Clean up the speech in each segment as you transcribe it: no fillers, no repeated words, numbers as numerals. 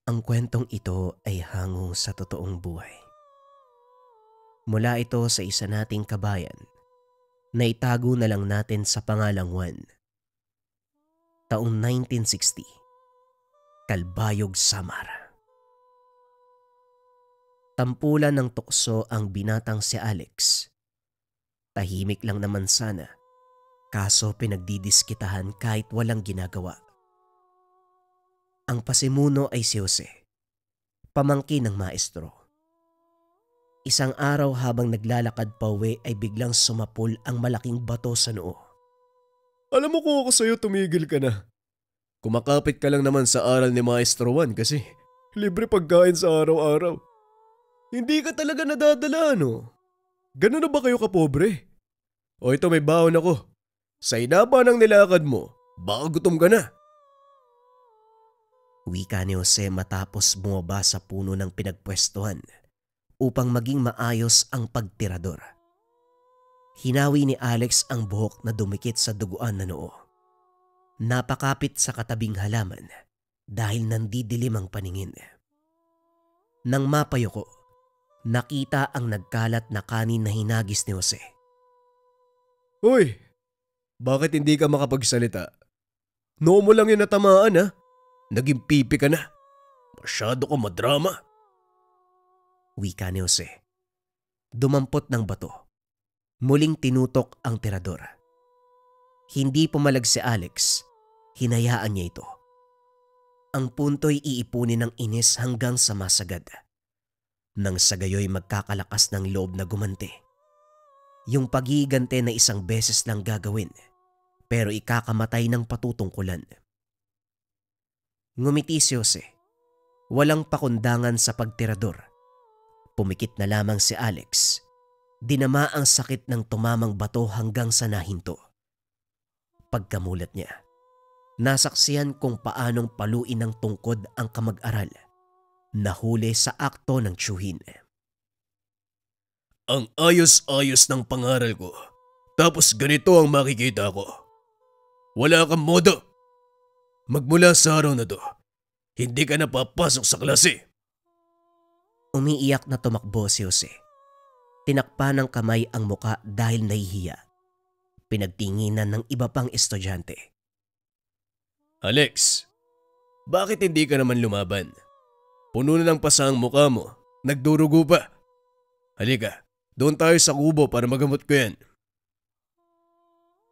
Ang kwentong ito ay hango sa totoong buhay. Mula ito sa isa nating kabayan na itago na lang natin sa pangalang Juan. Taong 1960, Calbayog, Samar. Tampulan ng tukso ang binatang si Alex. Tahimik lang naman sana, kaso pinagdidiskitahan kahit walang ginagawa. Ang pasimuno ay si Jose, pamangkin ng maestro. Isang araw habang naglalakad pauwi ay biglang sumapul ang malaking bato sa noo. Alam mo kung ako sa'yo tumigil ka na. Kumakapit ka lang naman sa aral ni Maestro Juan kasi libre pagkain sa araw-araw. Hindi ka talaga nadadala ano? Ganun na ba kayo kapobre? O ito may baon ako. Sa inaba ng nilakad mo, baka gutom ka na. Wika ni Jose matapos bumaba sa puno ng pinagpwestuhan upang maging maayos ang pagtirador. Hinawi ni Alex ang buhok na dumikit sa duguan na noo. Napakapit sa katabing halaman dahil nandidilim ang paningin. Nang mapayuko, nakita ang nagkalat na kanin na hinagis ni Jose. Hoy, bakit hindi ka makapagsalita? Noo mo lang yung natamaan ha? Naging pipi ka na. Masyado ka madrama. Wika ni Jose. Dumampot ng bato. Muling tinutok ang tirador. Hindi pumalag si Alex. Hinayaan niya ito. Ang punto'y iipunin ng inis hanggang sa masagad. Nang sa gayoy magkakalakas ng loob na gumanti. Yung pagigante na isang beses lang gagawin, pero ikakamatay ng patutungkulan. Ngumiti si Jose. Walang pakundangan sa pagtirador. Pumikit na lamang si Alex. Dinama ang sakit ng tumamang bato hanggang sa nahinto. Pagkamulat niya, nasaksihan kung paanong paluin ng tungkod ang kamag-aral. Nahuli sa akto ng tiyuhin. Ang ayos-ayos ng pangaral ko. Tapos ganito ang makikita ko. Wala kang modo. Magmula sa araw na to, hindi ka na papasok sa klase. Umiiyak na tumakbo si Jose. Tinakpa ng kamay ang muka dahil nahihiya. Pinagtinginan ng iba pang estudyante. Alex, bakit hindi ka naman lumaban? Puno na ng pasa ang mukha mo. Nagdurugo pa. Halika, doon tayo sa kubo para magamot ko yan.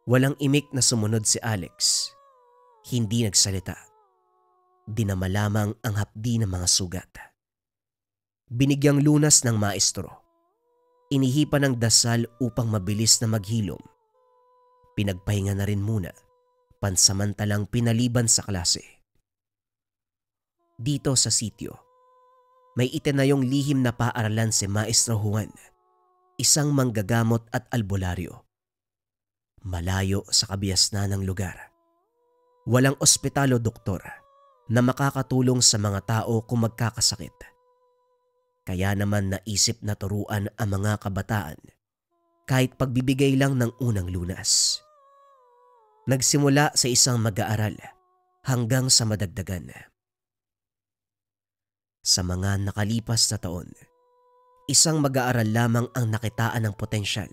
Walang imik na sumunod si Alex. Hindi nagsalita. Dinama lamang ang hapdi ng mga sugat. Binigyang lunas ng maestro. Inihipan ng dasal upang mabilis na maghilom. Pinagpahinga na rin muna, pansamantalang pinaliban sa klase. Dito sa sitio, may itinayong lihim na paaralan si Maestro Juan, isang manggagamot at albularyo. Malayo sa kabiasnan ng lugar. Walang ospital o doktor na makakatulong sa mga tao kung magkakasakit. Kaya naman naisip na turuan ang mga kabataan kahit pagbibigay lang ng unang lunas. Nagsimula sa isang mag-aaral hanggang sa madagdagan. Sa mga nakalipas na taon, isang mag-aaral lamang ang nakitaan ng potensyal,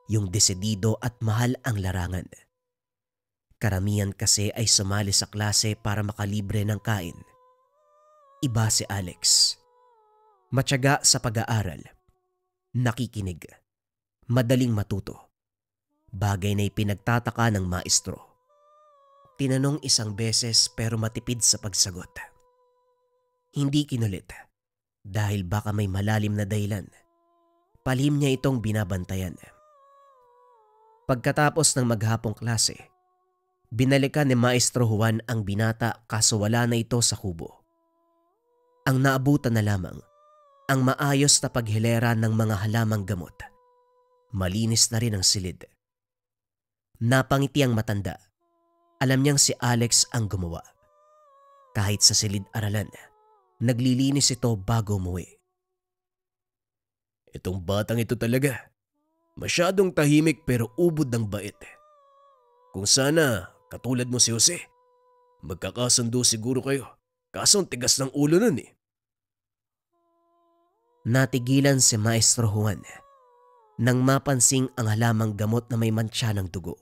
yung desidido at mahal ang larangan. Karamihan kasi ay sumali sa klase para makalibre ng kain. Iba si Alex. Matyaga sa pag-aaral. Nakikinig. Madaling matuto. Bagay na ipinagtataka ng maestro. Tinanong isang beses pero matipid sa pagsagot. Hindi kinulit dahil baka may malalim na dahilan. Palihim niya itong binabantayan. Pagkatapos ng maghapong klase, binalikan ni Maestro Juan ang binata kaso wala na ito sa kubo. Ang naabutan na lamang ang maayos na paghilera ng mga halamang gamot. Malinis na rin ang silid. Napangiti ang matanda. Alam niyang si Alex ang gumawa. Kahit sa silid-aralan, naglilinis ito bago umuwi. Itong batang ito talaga. Masyadong tahimik pero ubod ng bait. Kung sana katulad mo si Jose, magkakasundo siguro kayo. Kaso ang tigas ng ulo nun eh. Natigilan si Maestro Juan nang mapansing ang halamang gamot na may mantsa ng dugo.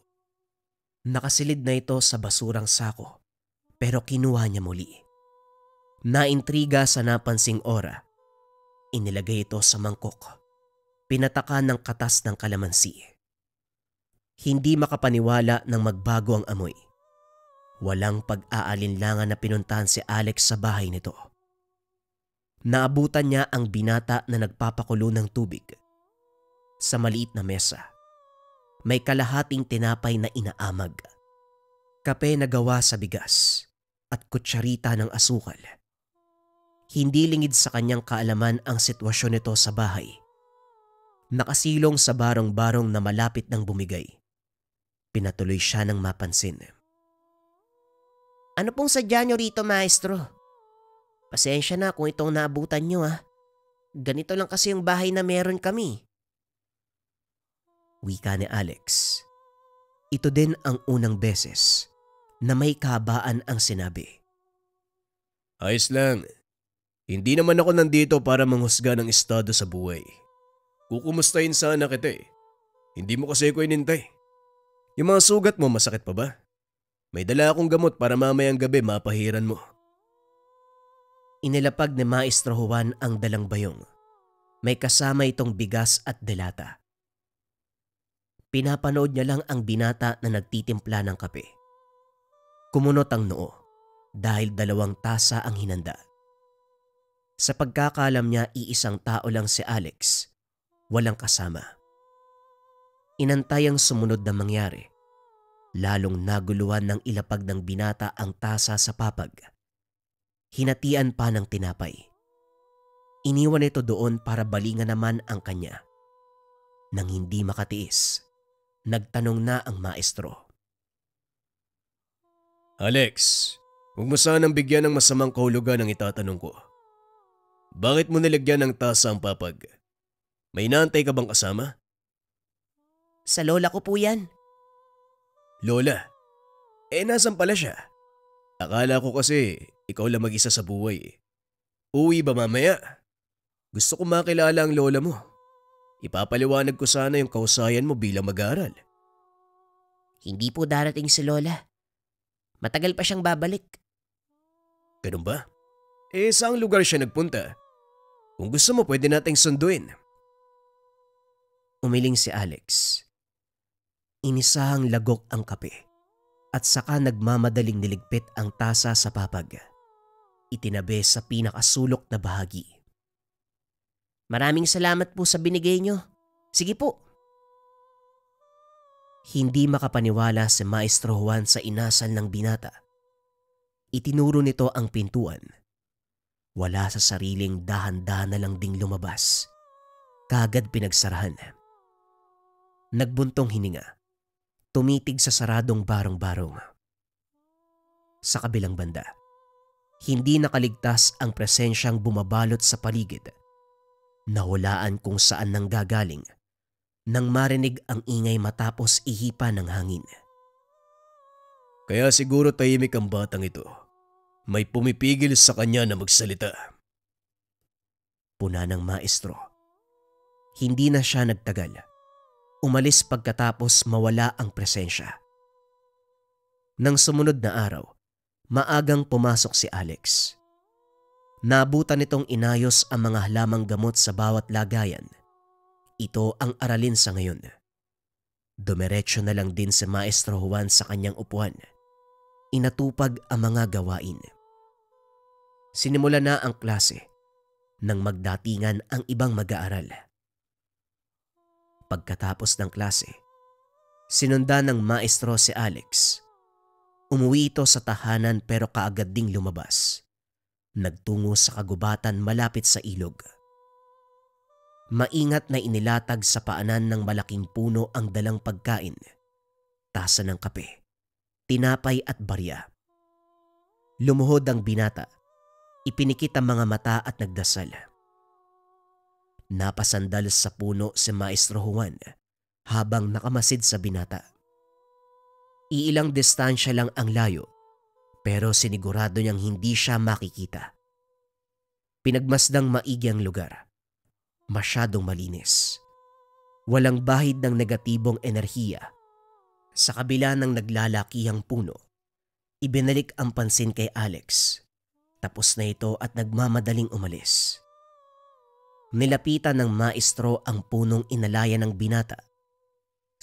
Nakasilid na ito sa basurang sako pero kinuha niya muli. Naintriga sa napansing ora, inilagay ito sa mangkok. Pinatakan ng katas ng kalamansi. Hindi makapaniwala nang magbago ang amoy. Walang pag-aalinlangan na pinuntahan si Alex sa bahay nito. Naabutan niya ang binata na nagpapakulo ng tubig. Sa maliit na mesa, may kalahating tinapay na inaamag, kape na gawa sa bigas at kutsarita ng asukal. Hindi lingid sa kanyang kaalaman ang sitwasyon nito sa bahay. Nakasilong sa barong-barong na malapit ng bumigay. Pinatuloy siya ng mapansin. Ano pong sadya niyo rito, maestro? Pasensya na kung itong naabutan niyo ah. Ganito lang kasi yung bahay na meron kami. Wika ni Alex. Ito din ang unang beses na may kahabaan ang sinabi. Ayos lang. Hindi naman ako nandito para manghusga ng estado sa buhay. Kukumustahin sana kita eh. Hindi mo kasi ako inintay. Yung mga sugat mo masakit pa ba? May dala akong gamot para mamayang gabi mapahiran mo. Inilapag ni Maestro Juan ang dalang bayong. May kasama itong bigas at delata. Pinapanood niya lang ang binata na nagtitimpla ng kape. Kumunot ang noo dahil 2 tasa ang hinanda. Sa pagkakalam niya, iisang tao lang si Alex, walang kasama. Inantay ang sumunod na mangyari. Lalong naguluhan ng ilapag ng binata ang tasa sa papag. Hinatian pa ng tinapay. Iniwan ito doon para balingan naman ang kanya. Nang hindi makatiis, nagtanong na ang maestro. Alex, huwag mo sanang bigyan ng masamang kahulugan ang itatanong ko. Bakit mo nilagyan ng tasa ang papag? May inaantay ka bang kasama? Sa lola ko po yan. Lola? Nasan pala siya? Akala ko kasi ikaw lang mag-isa sa buhay. Uwi ba mamaya? Gusto ko makilala ang lola mo. Ipapaliwanag ko sana yung kausayan mo bilang mag-aaral. Hindi po darating si lola. Matagal pa siyang babalik. Ganun ba? Saang lugar siya nagpunta? Kung gusto mo pwede nating sunduin. Umiling si Alex. Inisahang lagok ang kape at saka nagmamadaling niligpit ang tasa sa papag. Itinabi sa pinakasulok na bahagi. Maraming salamat po sa binigay niyo. Sige po. Hindi makapaniwala si Maestro Juan sa inasal ng binata. Itinuro nito ang pintuan. Wala sa sariling dahan-dahan na lang ding lumabas. Kaagad pinagsarahan. Nagbuntong hininga. Tumitig sa saradong barong-barong. Sa kabilang banda, hindi nakaligtas ang presensyang bumabalot sa paligid. Nahulaan kung saan nanggagaling nang marinig ang ingay matapos ihipa ng hangin. Kaya siguro tahimik ang batang ito. May pumipigil sa kanya na magsalita. Puna ng maestro. Hindi na siya nagtagal. Umalis pagkatapos mawala ang presensya. Nang sumunod na araw, maagang pumasok si Alex. Naabutan nitong inayos ang mga halamang gamot sa bawat lagayan. Ito ang aralin sa ngayon. Dumiretso na lang din si Maestro Juan sa kanyang upuan. Inatupag ang mga gawain. Sinimula na ang klase nang magdatingan ang ibang mag-aaral. Pagkatapos ng klase, sinundan ng maestro si Alex. Umuwi ito sa tahanan pero kaagad ding lumabas. Nagtungo sa kagubatan malapit sa ilog. Maingat na inilatag sa paanan ng malaking puno ang dalang pagkain, tasa ng kape, tinapay at barya. Lumuhod ang binata, ipinikit ang mga mata at nagdasal. Napasandal sa puno si Maestro Juan habang nakamasid sa binata. Iilang distansya lang ang layo pero sinigurado niyang hindi siya makikita. Pinagmasdang maigi ang lugar. Masyadong malinis. Walang bahid ng negatibong enerhiya. Sa kabila ng naglalakihang puno, ibinalik ang pansin kay Alex. Tapos na ito at nagmamadaling umalis. Nilapitan ng maestro ang punong inalaya ng binata.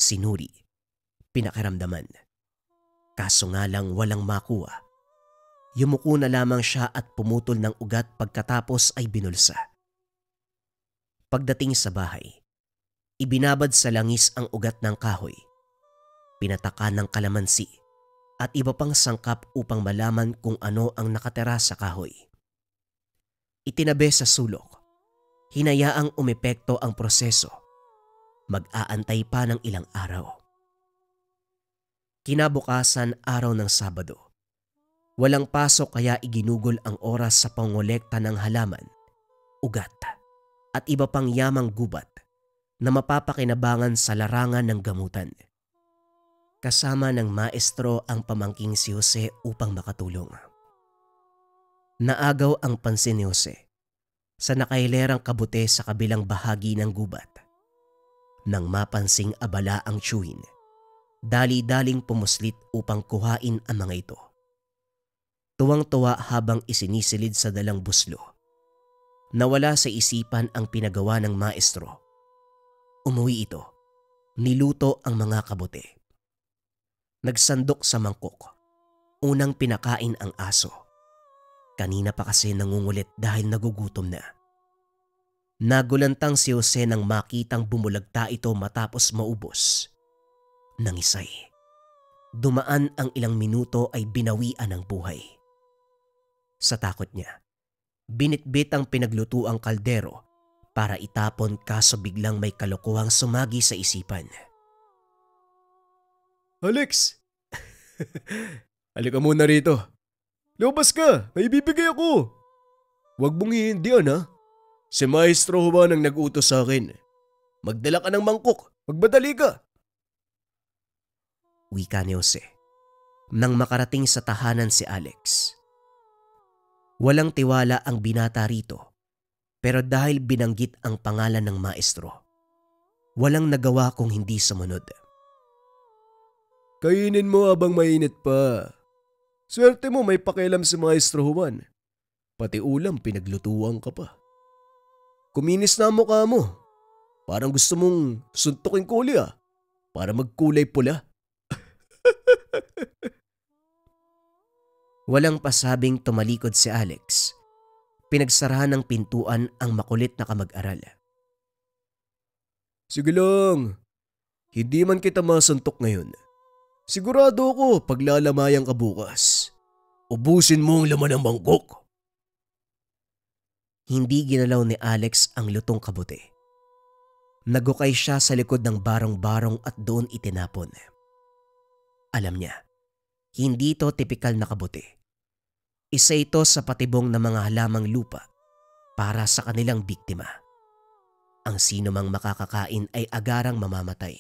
Sinuri, pinakiramdaman. Kaso nga lang walang makuha. Yumuko na lamang siya at pumutol ng ugat pagkatapos ay binulsa. Pagdating sa bahay, ibinabad sa langis ang ugat ng kahoy. Pinatakan ng kalamansi at iba pang sangkap upang malaman kung ano ang nakatira sa kahoy. Itinabi sa sulok. Hinayaang umepekto ang proseso. Mag-aantay pa ng ilang araw. Kinabukasan, araw ng Sabado. Walang pasok kaya iginugol ang oras sa pangolekta ng halaman, ugat, at iba pang yamang gubat na mapapakinabangan sa larangan ng gamutan. Kasama ng maestro ang pamangking si Jose upang makatulong. Naagaw ang pansin ni Jose sa nakailerang kabute sa kabilang bahagi ng gubat. Nang mapansing abala ang tiyuhin, dali-daling pumuslit upang kuhain ang mga ito. Tuwang-tuwa habang isinisilid sa dalang buslo. Nawala sa isipan ang pinagawa ng maestro. Umuwi ito. Niluto ang mga kabute. Nagsandok sa mangkok. Unang pinakain ang aso. Kanina pa kasi nangungulit dahil nagugutom na. Nagulantang si Jose nang makitang bumulagta ito matapos maubos. Nangisay. Dumaan ang ilang minuto ay binawian ng buhay. Sa takot niya, binitbit ang pinaglutuang kaldero para itapon kaso biglang may kalokohang sumagi sa isipan. Alex! Halika muna rito. Lumabas ka! May ibibigay ako! Huwag mong hihindihan ha. Si Maestro Juan ang nag-utos sa akin. Magdala ka ng mangkok. Magmadali ka. Wika ni Jose. Nang makarating sa tahanan si Alex. Walang tiwala ang binata rito, pero dahil binanggit ang pangalan ng maestro, walang nagawa kung hindi sumunod. Kainin mo habang mainit pa. Swerte mo may pakialam si Maestro Juan. Pati ulam pinaglutuan ka pa. Kuminis na ang mukha mo. Parang gusto mong suntukin kuli para magkulay pula. Walang pasabing tumalikod si Alex. Pinagsarahan ng pintuan ang makulit na kamag-aral. Sige lang. Hindi man kita masuntok ngayon. Sigurado ako paglalamayan ka bukas. Ubusin mo ang laman ng mangkok. Hindi ginalaw ni Alex ang lutong kabute. Nagukay siya sa likod ng barong-barong at doon itinapon. Alam niya, hindi ito tipikal na kabute. Isa ito sa patibong ng mga halamang lupa para sa kanilang biktima. Ang sino mang makakakain ay agarang mamamatay.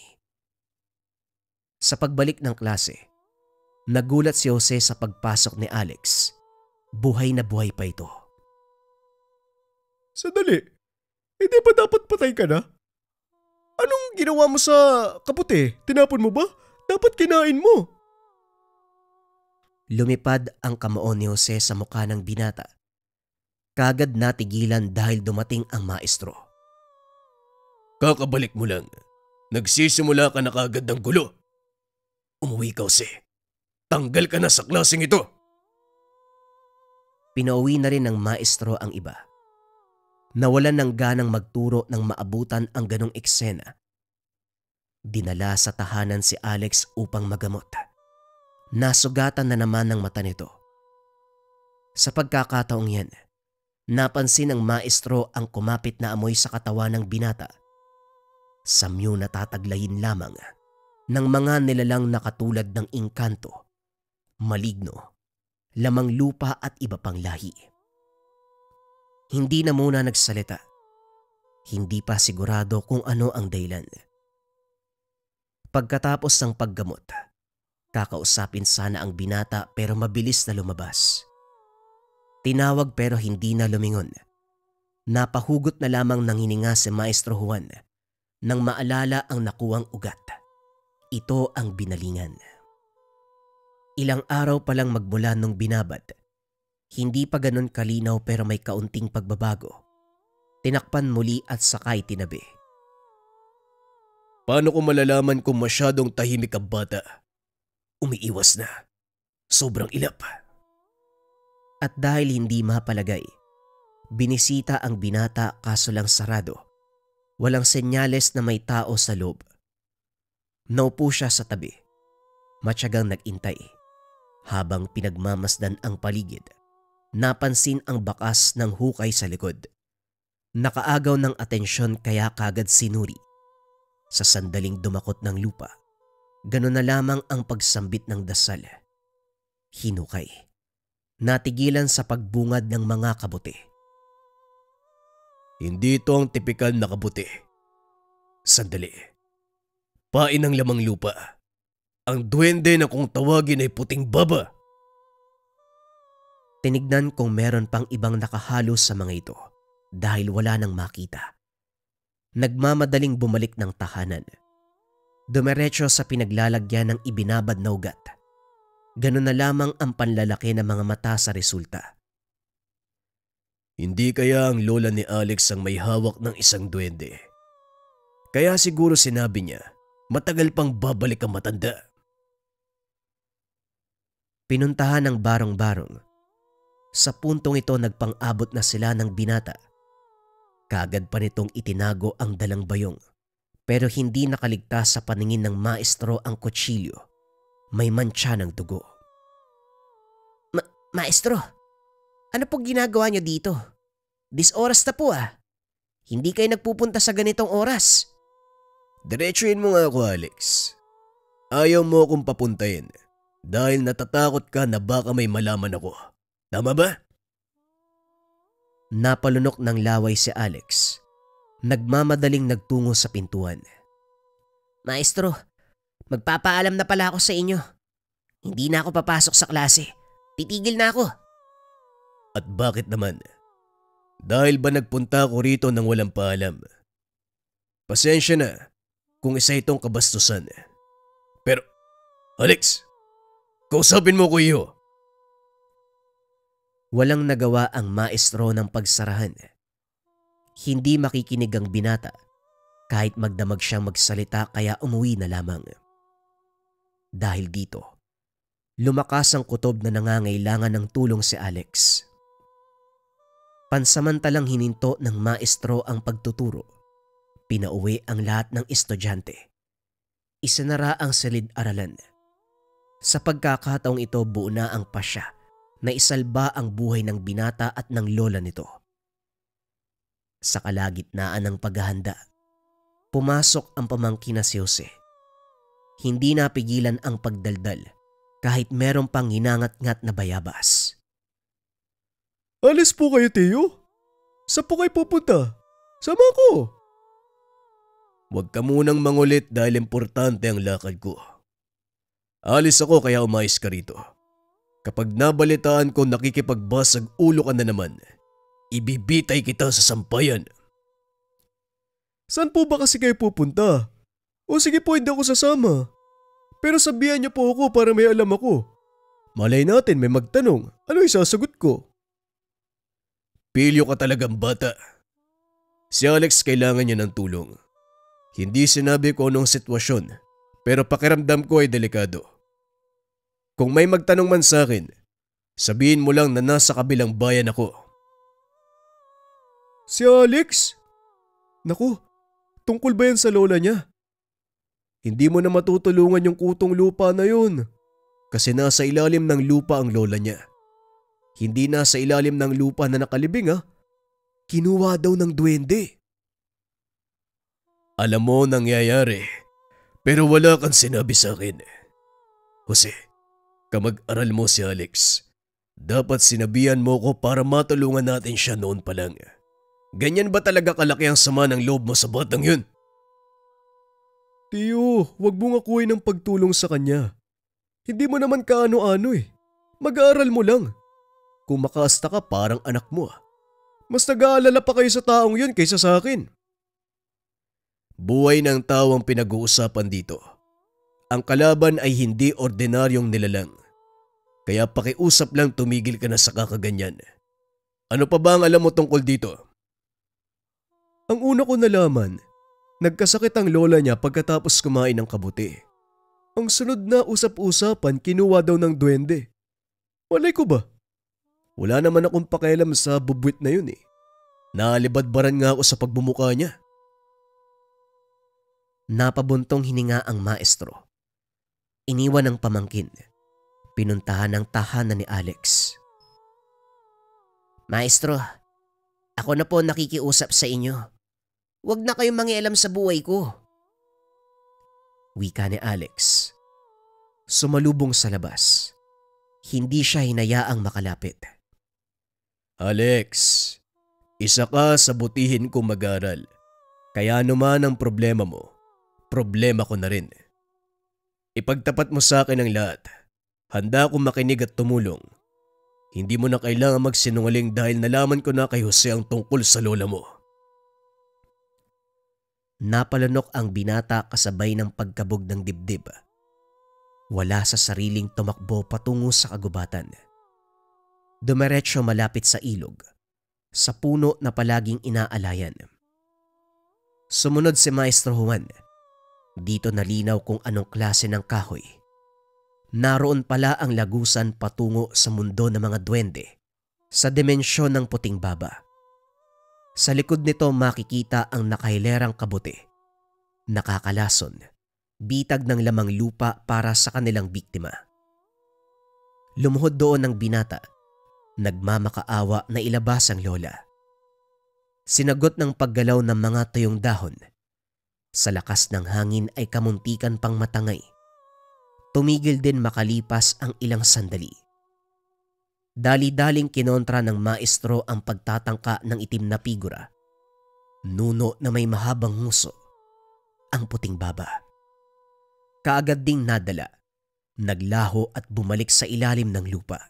Sa pagbalik ng klase, nagulat si Jose sa pagpasok ni Alex. Buhay na buhay pa ito. Sandali, hindi ba dapat patay ka na? Anong ginawa mo sa kabute? Tinapon mo ba? Dapat kinain mo. Lumipad ang kamao ni Jose sa mukha ng binata. Kagad natigilan dahil dumating ang maestro. Kakabalik mo lang. Nagsisimula ka na kagad ng gulo. Umuwi ka, Jose. Tanggal ka na sa klaseng ito. Pinauwi na rin ng maestro ang iba. Nawalan ng ganang magturo ng maabutan ang ganong eksena. Dinala sa tahanan si Alex upang magamot. Nasugatan na naman ng mata nito. Sa pagkakataong yan, napansin ng maestro ang kumapit na amoy sa katawan ng binata. Samyo na tataglayin lamang ng mga nilalang na katulad ng engkanto, maligno, lamang lupa at iba pang lahi. Hindi na muna nagsalita. Hindi pa sigurado kung ano ang dahilan. Pagkatapos ng paggamot, Kakausapin sana ang binata pero mabilis na lumabas. Tinawag pero hindi na lumingon. Napahugot na lamang ng hininga si Maestro Juan nang maalala ang nakuwang ugat. Ito ang binalingan. Ilang araw pa lang magmula nung binabad. Hindi pa ganun kalinaw pero may kaunting pagbabago. Tinakpan muli at sakay tinabi. Paano ko malalaman kung masyadong tahimik ang bata? Umiiwas na. Sobrang ilap. At dahil hindi mapalagay, binisita ang binata kaso lang sarado. Walang senyales na may tao sa loob. Naupo siya sa tabi. Matyagang nag-intay. Habang pinagmamasdan ang paligid, napansin ang bakas ng hukay sa likod. Nakaagaw ng atensyon kaya kagad sinuri. Sa sandaling dumakot ng lupa, ganun na lamang ang pagsambit ng dasal. Hinukay. Natigilan sa pagbungad ng mga kabuti. Hindi ito ang tipikal na kabuti. Sandali. Pain ang lamang lupa. Ang duwende na kung tawagin ay puting baba. Tinignan kung meron pang ibang nakahalo sa mga ito dahil wala nang makita. Nagmamadaling bumalik ng tahanan. Dumiretso sa pinaglalagyan ng ibinabad na ugat. Ganun na lamang ang panlalaki ng mga mata sa resulta. Hindi kaya ang lola ni Alex ang may hawak ng isang duwende. Kaya siguro sinabi niya, matagal pang babalik ang matanda. Pinuntahan ng barong-barong. Sa puntong ito nagpang-abot na sila ng binata. Kaagad pa nitong itinago ang dalang bayong. Pero hindi nakaligtas sa paningin ng maestro ang kutsilyo. May mantsa ng dugo. Maestro, ano pong ginagawa niyo dito? Oras na po ah. Hindi kayo nagpupunta sa ganitong oras. Diretsuin mo nga ako, Alex. Ayaw mo akong papuntayin dahil natatakot ka na baka may malaman ako. Tama ba? Napalunok ng laway si Alex. Nagmamadaling nagtungo sa pintuan. Maestro, magpapaalam na pala ako sa inyo. Hindi na ako papasok sa klase. Titigil na ako. At bakit naman? Dahil ba nagpunta ako rito nang walang paalam? Pasensya na kung isa itong kabastusan. Pero, Alex, kausapin mo ko iyo. Walang nagawa ang maestro ng pagsarahan. Hindi makikinig ang binata kahit magdamag siyang magsalita kaya umuwi na lamang. Dahil dito, lumakas ang kutob na nangangailangan ng tulong si Alex. Pansamantalang hininto ng maestro ang pagtuturo. Pinauwi ang lahat ng estudyante. Isinara ang silid-aralan. Sa pagkakataong ito buo na ang pasya na isalba ang buhay ng binata at ng lola nito. Sa kalagitnaan ng paghahanda, pumasok ang pamangkin na si Jose. Hindi napigilan ang pagdaldal kahit meron pang hinangat-ngat na bayabas. Alis po kayo, Tio? Saan po kayo pupunta? Sama ko. Huwag ka munang mangulit dahil importante ang lakad ko. Alis ako kaya umayos ka rito. Kapag nabalitaan ko nakikipagbasag ulo ka na naman, ibibitay kita sa sampayan. Saan po ba kasi kayo pupunta? O sige po, hindi ako sasama. Pero sabihan niyo po ako para may alam ako. Malay natin may magtanong, ano isasagot ko? Pilyo ka talagang bata. Si Alex kailangan niya ng tulong. Hindi sinabi ko anong sitwasyon, pero pakiramdam ko ay delikado. Kung may magtanong man sa akin, sabihin mo lang na nasa kabilang bayan ako. Si Alex? Naku, tungkol ba yan sa lola niya? Hindi mo na matutulungan yung kutong lupa na yun. Kasi nasa ilalim ng lupa ang lola niya. Hindi nasa ilalim ng lupa na nakalibing ha. Kinuha daw ng duwende. Alam mo nangyayari, pero wala kang sinabi sa akin. Jose, kamag-aral mo si Alex. Dapat sinabihan mo ko para matulungan natin siya noon pa lang. Ganyan ba talaga kalaki ang sama ng loob mo sa batang yun? Tiyo, wag mo nga kuhin ng pagtulong sa kanya. Hindi mo naman kaano-ano eh. Mag-aaral mo lang. Kung makaasta ka parang anak mo. Mas nag-aalala pa kayo sa taong yun kaysa sa akin. Buhay ng tao ang pinag-uusapan dito. Ang kalaban ay hindi ordinaryong nilalang. Kaya pakiusap lang tumigil ka na sa kakaganyan. Ano pa ba ang alam mo tungkol dito? Ang una ko nalaman, nagkasakit ang lola niya pagkatapos kumain ng kabuti. Ang sunod na usap-usapan kinuha daw ng duwende. Walay ko ba? Wala naman akong pakialam sa bubwit na yun eh. Naalibadbaran nga ako sa pagbumuka niya. Napabuntong hininga ang maestro. Iniwan ng pamangkin. Pinuntahan ng tahanan ni Alex. Maestro, ako na po nakikiusap sa inyo. Huwag na kayong mangialam sa buhay ko. Wika ni Alex. Sumalubong sa labas. Hindi siya hinayaang makalapit. Alex, isa ka sa butihin kong mag-aral. Kaya naman ang problema mo, problema ko na rin. Ipagtapat mo sa akin ang lahat. Handa akong makinig at tumulong. Hindi mo na kailangan magsinungaling dahil nalaman ko na kay Jose ang tungkol sa lola mo. Napalanok ang binata kasabay ng pagkabog ng dibdib. Wala sa sariling tumakbo patungo sa kagubatan. Dumiretso malapit sa ilog, sa puno na palaging inaalayan. Sumunod si Maestro Juan. Dito nalinaw kung anong klase ng kahoy. Naroon pala ang lagusan patungo sa mundo ng mga duwende, sa dimensyon ng puting baba. Sa likod nito makikita ang nakahilerang kabuti. Nakakalason, bitag ng lamang lupa para sa kanilang biktima. Lumuhod doon ang binata, nagmamakaawa na ilabas ang lola. Sinagot ng paggalaw ng mga tuyong dahon. Sa lakas ng hangin ay kamuntikan pang matangay. Tumigil din makalipas ang ilang sandali. Dali-daling kinontra ng maestro ang pagtatangka ng itim na figura. Nuno na may mahabang nguso. Ang puting baba. Kaagad ding nadala, naglaho at bumalik sa ilalim ng lupa.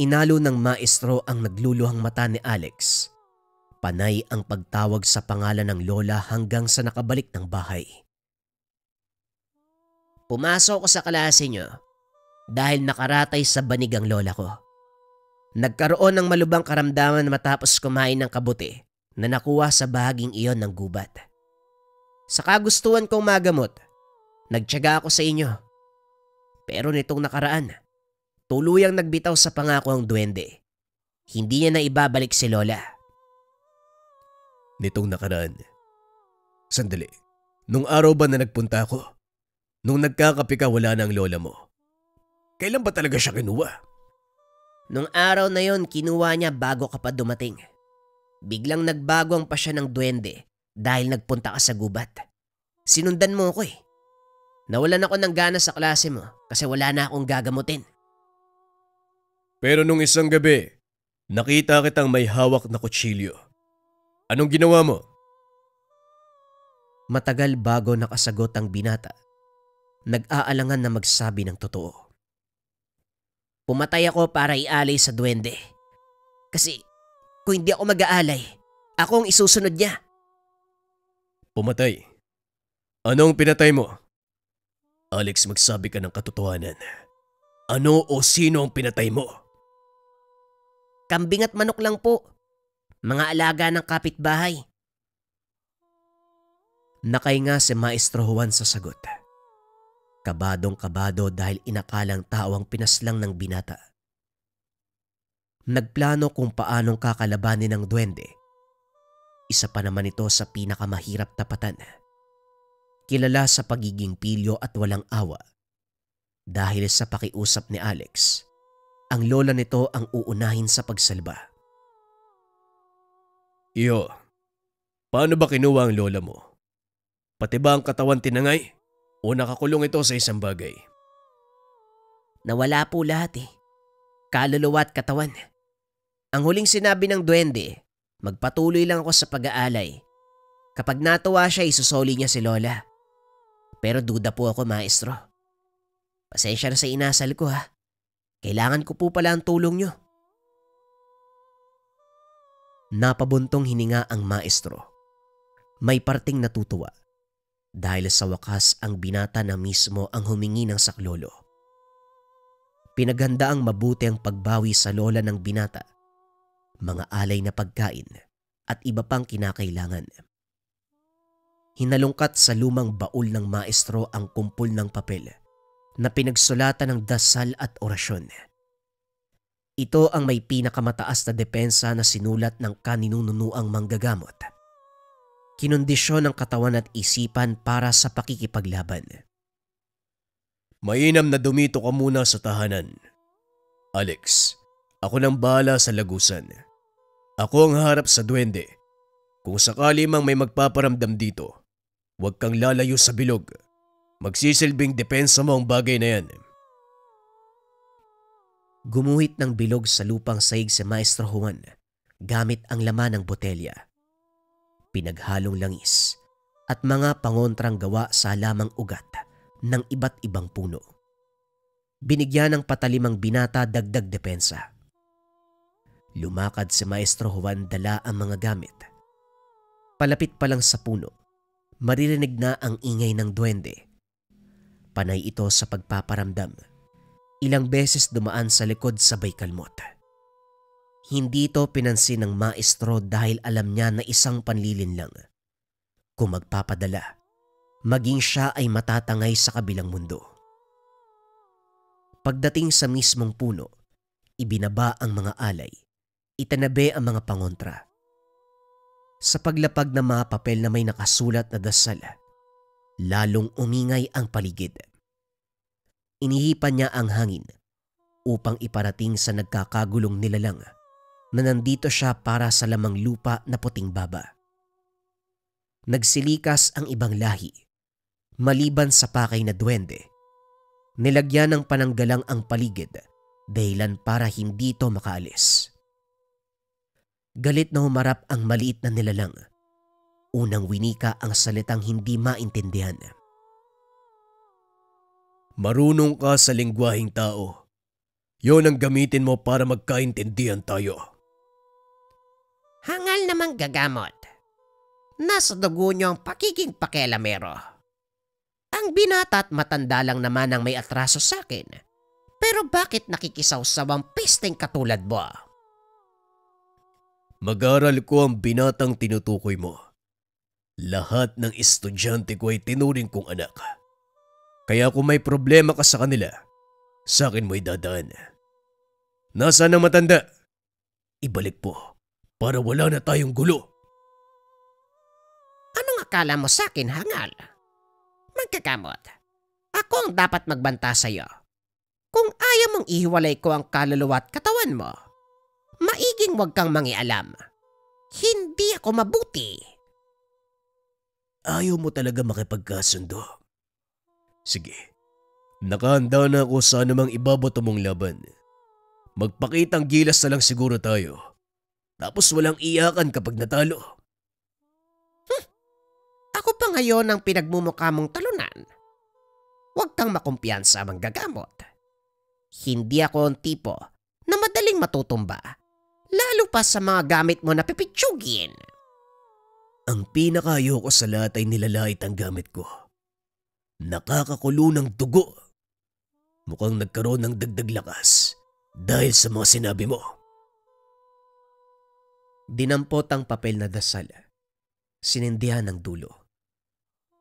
Inalo ng maestro ang nagluluhang mata ni Alex. Panay ang pagtawag sa pangalan ng lola hanggang sa nakabalik ng bahay. Pumasok ko sa klase niyo dahil nakaratay sa banig ang lola ko. Nagkaroon ng malubhang karamdaman matapos kumain ng kabuti na nakuha sa bahaging iyon ng gubat. Sa kagustuhan kong magamot, nagtiyaga ako sa inyo. Pero nitong nakaraan, tuluyang nagbitaw sa pangako ang duwende. Hindi niya na ibabalik si lola. Nitong nakaraan? Sandali, nung araw ba na nagpunta ako? Nung nagkakape ka wala na ang lola mo? Kailan ba talaga siya kinuha? Nung araw na yon kinuha niya bago ka pa dumating. Biglang nagbago ang pasya ng duwende dahil nagpunta ka sa gubat. Sinundan mo ako eh. Nawalan ako ng gana sa klase mo kasi wala na akong gagamutin. Pero nung isang gabi, nakita kitang may hawak na kutsilyo. Anong ginawa mo? Matagal bago nakasagot ang binata. Nag-aalangan na magsabi ng totoo. Pumatay ako para ialay sa duwende. Kasi kung hindi ako mag-aalay, ako ang isusunod niya. Pumatay? Anong pinatay mo? Alex, magsabi ka ng katotohanan. Ano o sino ang pinatay mo? Kambing at manok lang po. Mga alaga ng kapitbahay. Nakahinga si Maestro Juan sa sagot. Kabadong-kabado dahil inakalang tao ang pinaslang ng binata. Nagplano kung paanong kakalabanin ng duwende. Isa pa naman ito sa pinakamahirap tapatan. Kilala sa pagiging pilyo at walang awa. Dahil sa pakiusap ni Alex, ang lola nito ang uunahin sa pagsalba. Iyo, paano ba kinuha ang lola mo? Pati ba ang katawan tinangay? O nakakulong ito sa isang bagay? Nawala po lahat eh. Kaluluwa at katawan. Ang huling sinabi ng duwende, magpatuloy lang ako sa pag-aalay. Kapag natuwa siya, isusoli niya si lola. Pero duda po ako, maestro. Pasensya na sa inasal ko ha. Kailangan ko po pala ang tulong nyo. Napabuntong hininga ang maestro. May parting natutuwa dahil sa wakas ang binata na mismo ang humingi ng saklolo. Pinaghandaang mabuti ang pagbawi sa lola ng binata, mga alay na pagkain at iba pang kinakailangan. Hinalungkat sa lumang baul ng maestro ang kumpul ng papel na pinagsulatan ng dasal at orasyon. Ito ang may pinakamataas na depensa na sinulat ng kaninununuang manggagamot. Kinondisyon ng katawan at isipan para sa pakikipaglaban. Mainam na dumito ka muna sa tahanan. Alex, ako nang bahala sa lagusan. Ako ang harap sa duwende. Kung sakali mang may magpaparamdam dito, huwag kang lalayo sa bilog. Magsisilbing depensa mo ang bagay na yan. Gumuhit ng bilog sa lupang saig si Maestro Juan gamit ang laman ng botelya. Pinaghalong langis at mga pangontrang gawa sa lamang ugat ng iba't ibang puno. Binigyan ng patalimang binata dagdag depensa. Lumakad si Maestro Juan dala ang mga gamit. Palapit pa lang sa puno, maririnig na ang ingay ng duwende. Panay ito sa pagpaparamdam. Ilang beses dumaan sa likod sabay kalmot. Hindi ito pinansin ng maestro dahil alam niya na isang panlilin lang. Kung magpapadala, maging siya ay matatangay sa kabilang mundo. Pagdating sa mismong puno, ibinaba ang mga alay, itanabi ang mga pangontra. Sa paglapag ng mga papel na may nakasulat na dasal, lalong umingay ang paligid. Inihipan niya ang hangin upang iparating sa nagkakagulong nilalang na nandito siya para sa lamang lupa na puting baba. Nagsilikas ang ibang lahi, maliban sa pakay na duwende. Nilagyan ng pananggalang ang paligid dahilan para hindi ito makaalis. Galit na humarap ang maliit na nilalang. Unang winika ang salitang hindi maintindihan. Marunong ka sa lingwaheng tao. Yon ang gamitin mo para magkaintindihan tayo. Hangal namang gagamot. Nasa dugo niyo ang pakiging pakialamero. Ang binata at matanda lang naman ang may atraso sa akin. Pero bakit nakikisawsaw ang pesteng katulad mo? Mag-aral ko ang binatang tinutukoy mo. Lahat ng estudyante ko ay tinuring kong anak. Kaya kung may problema ka sa kanila, sa akin mo idadaan. Nasaan ang matanda? Ibalik po para wala na tayong gulo. Anong akala mo sa akin, hangal? Magkagamot. Ako ang dapat magbanta sa'yo. Kung ayaw mong ihiwalay ko ang kaluluwa at katawan mo, maiging huwag kang mangialam. Hindi ako mabuti. Ayaw mo talaga makipagkasundo. Sige, nakahanda na ako sa anumang ibabato mong laban. Magpakitang gilas na lang siguro tayo. Tapos walang iyakan kapag natalo. Ako pa ngayon ang pinagmumukha mong talunan. Huwag kang makumpiyansa manggagamot. Hindi ako ang tipo na madaling matutumba, lalo pa sa mga gamit mo na pipitsugin. Ang pinakaayoko sa lahat ay nilalait ang gamit ko. Nakakakulo ng dugo. Mukhang nagkaroon ng dagdag lakas dahil sa mga sinabi mo. Dinampot ang papel na dasal. Sinindihan ng dulo.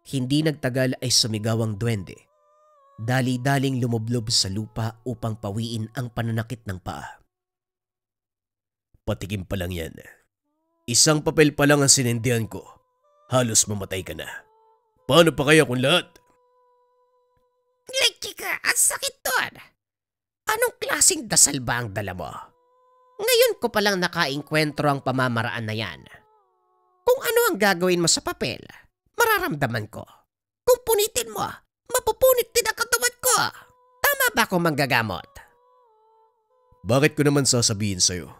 Hindi nagtagal ay sumigaw ang duwende. Dali-daling lumublob sa lupa upang pawiin ang pananakit ng paa. Patikim pa lang yan. Isang papel pa lang ang sinindihan ko. Halos mamatay ka na. Paano pa kaya kung lahat? Chika, ang sakit doon. Anong klaseng dasal ba ang dala mo? Ngayon ko palang nakainkwentro ang pamamaraan na yan. Kung ano ang gagawin mo sa papel, mararamdaman ko. Kung punitin mo, mapupunit din ang katawan ko. Tama ba akong manggagamot? Bakit ko naman sasabihin sa'yo?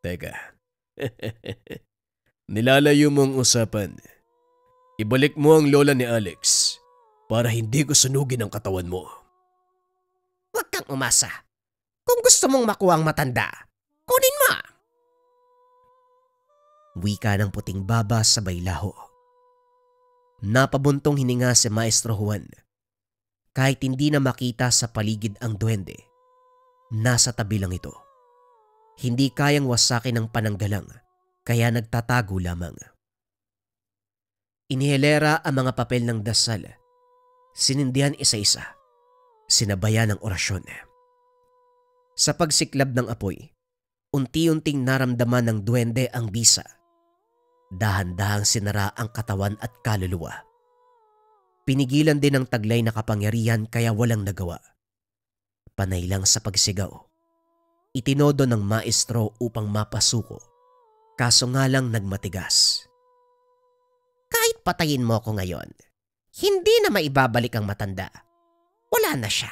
Teka. Nilalayo mo ang usapan. Ibalik mo ang lola ni Alex para hindi ko sunugin ang katawan mo. Huwag kang umasa. Kung gusto mong makuha ang matanda, kunin mo. Wika ng puting baba sabay laho. Napabuntong hininga si Maestro Juan. Kahit hindi na makita sa paligid ang duwende, nasa tabi lang ito. Hindi kayang wasakin ng pananggalang, kaya nagtatago lamang. Inihilera ang mga papel ng dasal. Sinindihan isa-isa. Sinabayan ng orasyon. Sa pagsiklab ng apoy, unti-unting naramdaman ng duwende ang bisa. Dahan-dahang sinara ang katawan at kaluluwa. Pinigilan din ng taglay na kapangyarihan kaya walang nagawa. Panay lang sa pagsigaw. Itinodo ng maestro upang mapasuko. Kaso nga lang nagmatigas. Kahit patayin mo ako ngayon, hindi na maibabalik ang matanda. Wala na siya.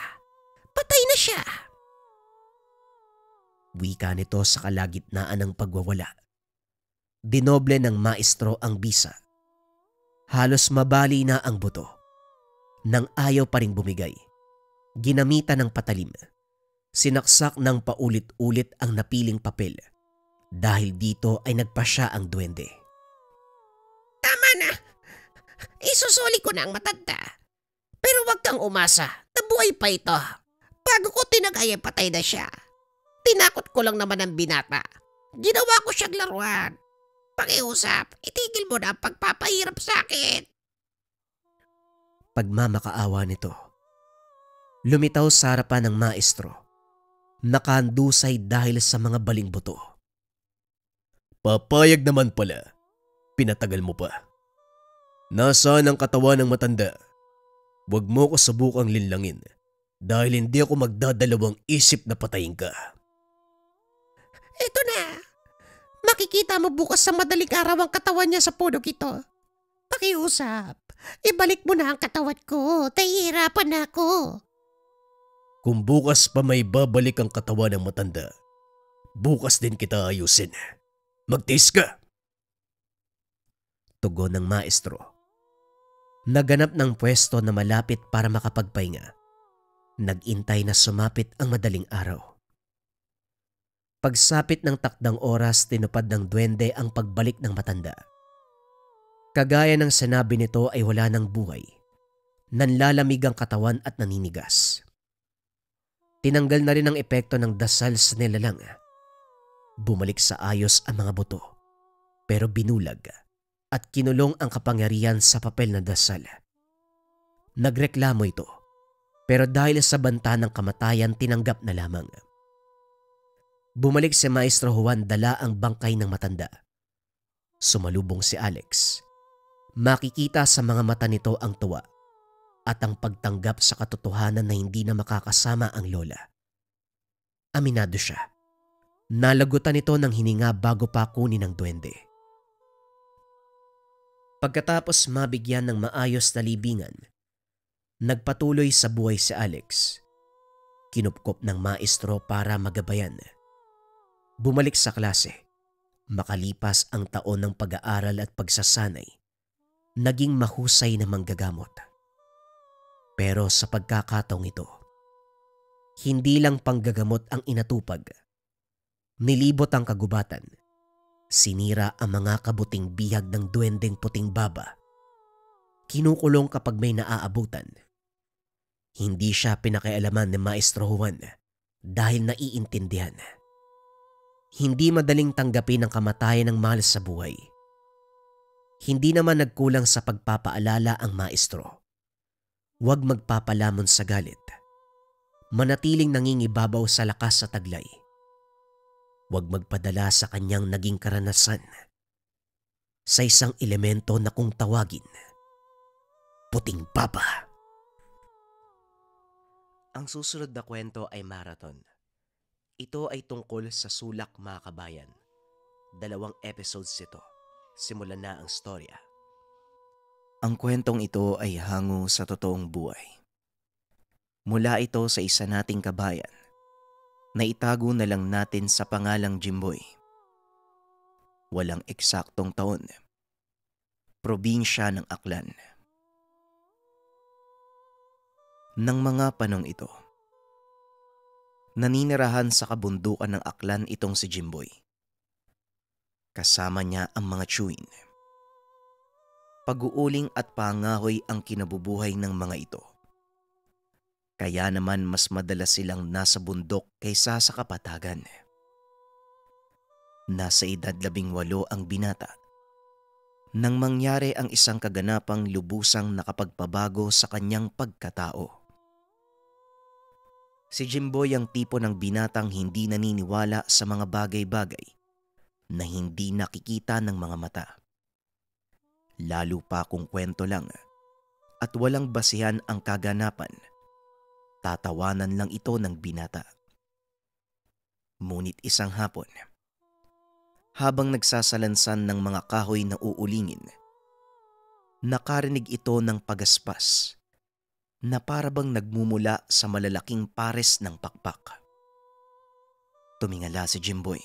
Patay na siya. Wika nito sa kalagitnaan ng pagwawala. Dinoble ng maestro ang bisa. Halos mabali na ang buto. Nang ayaw pa rin bumigay, ginamitan ng patalim. Sinaksak ng paulit-ulit ang napiling papel. Dahil dito ay nagpasya ang duwende. Tama na. Isusuli ko na ang matanda. Pero wag kang umasa. Nabuhay pa ito. Bago ko tinagay patay na siya. Tinakot ko lang naman ang binata. Ginawa ko siyang laruan. Pakiusap, itigil mo na ang pagpapahirap sa akin. Pagmamakaawa nito, lumitaw sa harapan ng maestro. Nakahandusay dahil sa mga baling buto. Papayag naman pala. Pinatagal mo pa. Nasaan ang katawan ng matanda? Huwag mo ko subukang linlangin dahil hindi ako magdadalawang isip na patayin ka. Ito na. Makikita mo bukas sa madaling araw ang katawan niya sa punog ito. Pakiusap. Ibalik mo na ang katawan ko. Nahihirapan na ako. Kung bukas pa may babalik ang katawan ng matanda, bukas din kita ayusin. Magtiis ka. Tugon ng maestro. Naganap ng pwesto na malapit para makapagpahinga. Nagintay na sumapit ang madaling araw. Pagsapit ng takdang oras, tinupad ng duwende ang pagbalik ng matanda. Kagaya ng sinabi nito ay wala ng buhay. Nanlalamig ang katawan at naninigas. Tinanggal na rin ang epekto ng dasal sa nilalang. Bumalik sa ayos ang mga buto, pero binulag at kinulong ang kapangyarihan sa papel na dasal. Nagreklamo ito, pero dahil sa banta ng kamatayan tinanggap na lamang. Bumalik si Maestro Juan dala ang bangkay ng matanda. Sumalubong si Alex. Makikita sa mga mata nito ang tuwa at ang pagtanggap sa katotohanan na hindi na makakasama ang lola. Aminado siya. Nalagutan ito ng hininga bago pa kunin ng duwende. Pagkatapos mabigyan ng maayos na libingan, nagpatuloy sa buhay si Alex. Kinupkop ng maestro para magabayan. Bumalik sa klase. Makalipas ang taon ng pag-aaral at pagsasanay, naging mahusay na manggagamot. Pero sa pagkakataong ito, hindi lang panggagamot ang inatupag. Nilibot ang kagubatan. Sinira ang mga kabuting bihag ng duwendeng puting baba. Kinukulong kapag may naaabutan. Hindi siya pinakialaman ni Maestro Juan dahil naiintindihan. Hindi madaling tanggapin ang kamatayan ng mahal sa buhay. Hindi naman nagkulang sa pagpapaalala ang maestro. Huwag magpapalamon sa galit. Manatiling nangingibabaw sa lakas sa taglay. Huwag magpadala sa kanyang naging karanasan sa isang elemento na kung tawagin, puting baba. Ang susunod na kwento ay marathon. Ito ay tungkol sa sulak mga kabayan. 2 episodes ito. Simulan na ang storya. Ang kwentong ito ay hango sa totoong buhay. Mula ito sa isa nating kabayan na itago na lang natin sa pangalang Jimboy. Walang eksaktong taon. Probinsya ng Aklan. Nang mga panong ito, Naninirahan sa kabundukan ng Aklan itong si Jimboy. Kasama niya ang mga chewin. Pag-uuling at pangahoy ang kinabubuhay ng mga ito. Kaya naman mas madalas silang nasa bundok kaysa sa kapatagan. Nasa edad 18 ang binata nang mangyari ang isang kaganapang lubusang nakapagpabago sa kanyang pagkatao. Si Jimboy ang tipo ng binatang hindi naniniwala sa mga bagay-bagay na hindi nakikita ng mga mata. Lalo pa kung kwento lang at walang basihan ang kaganapan, tatawanan lang ito ng binata. Ngunit isang hapon, habang nagsasalansan ng mga kahoy na uulingin, nakarinig ito ng pagaspas na parabang nagmumula sa malalaking pares ng pakpak. Tumingala si Jimboy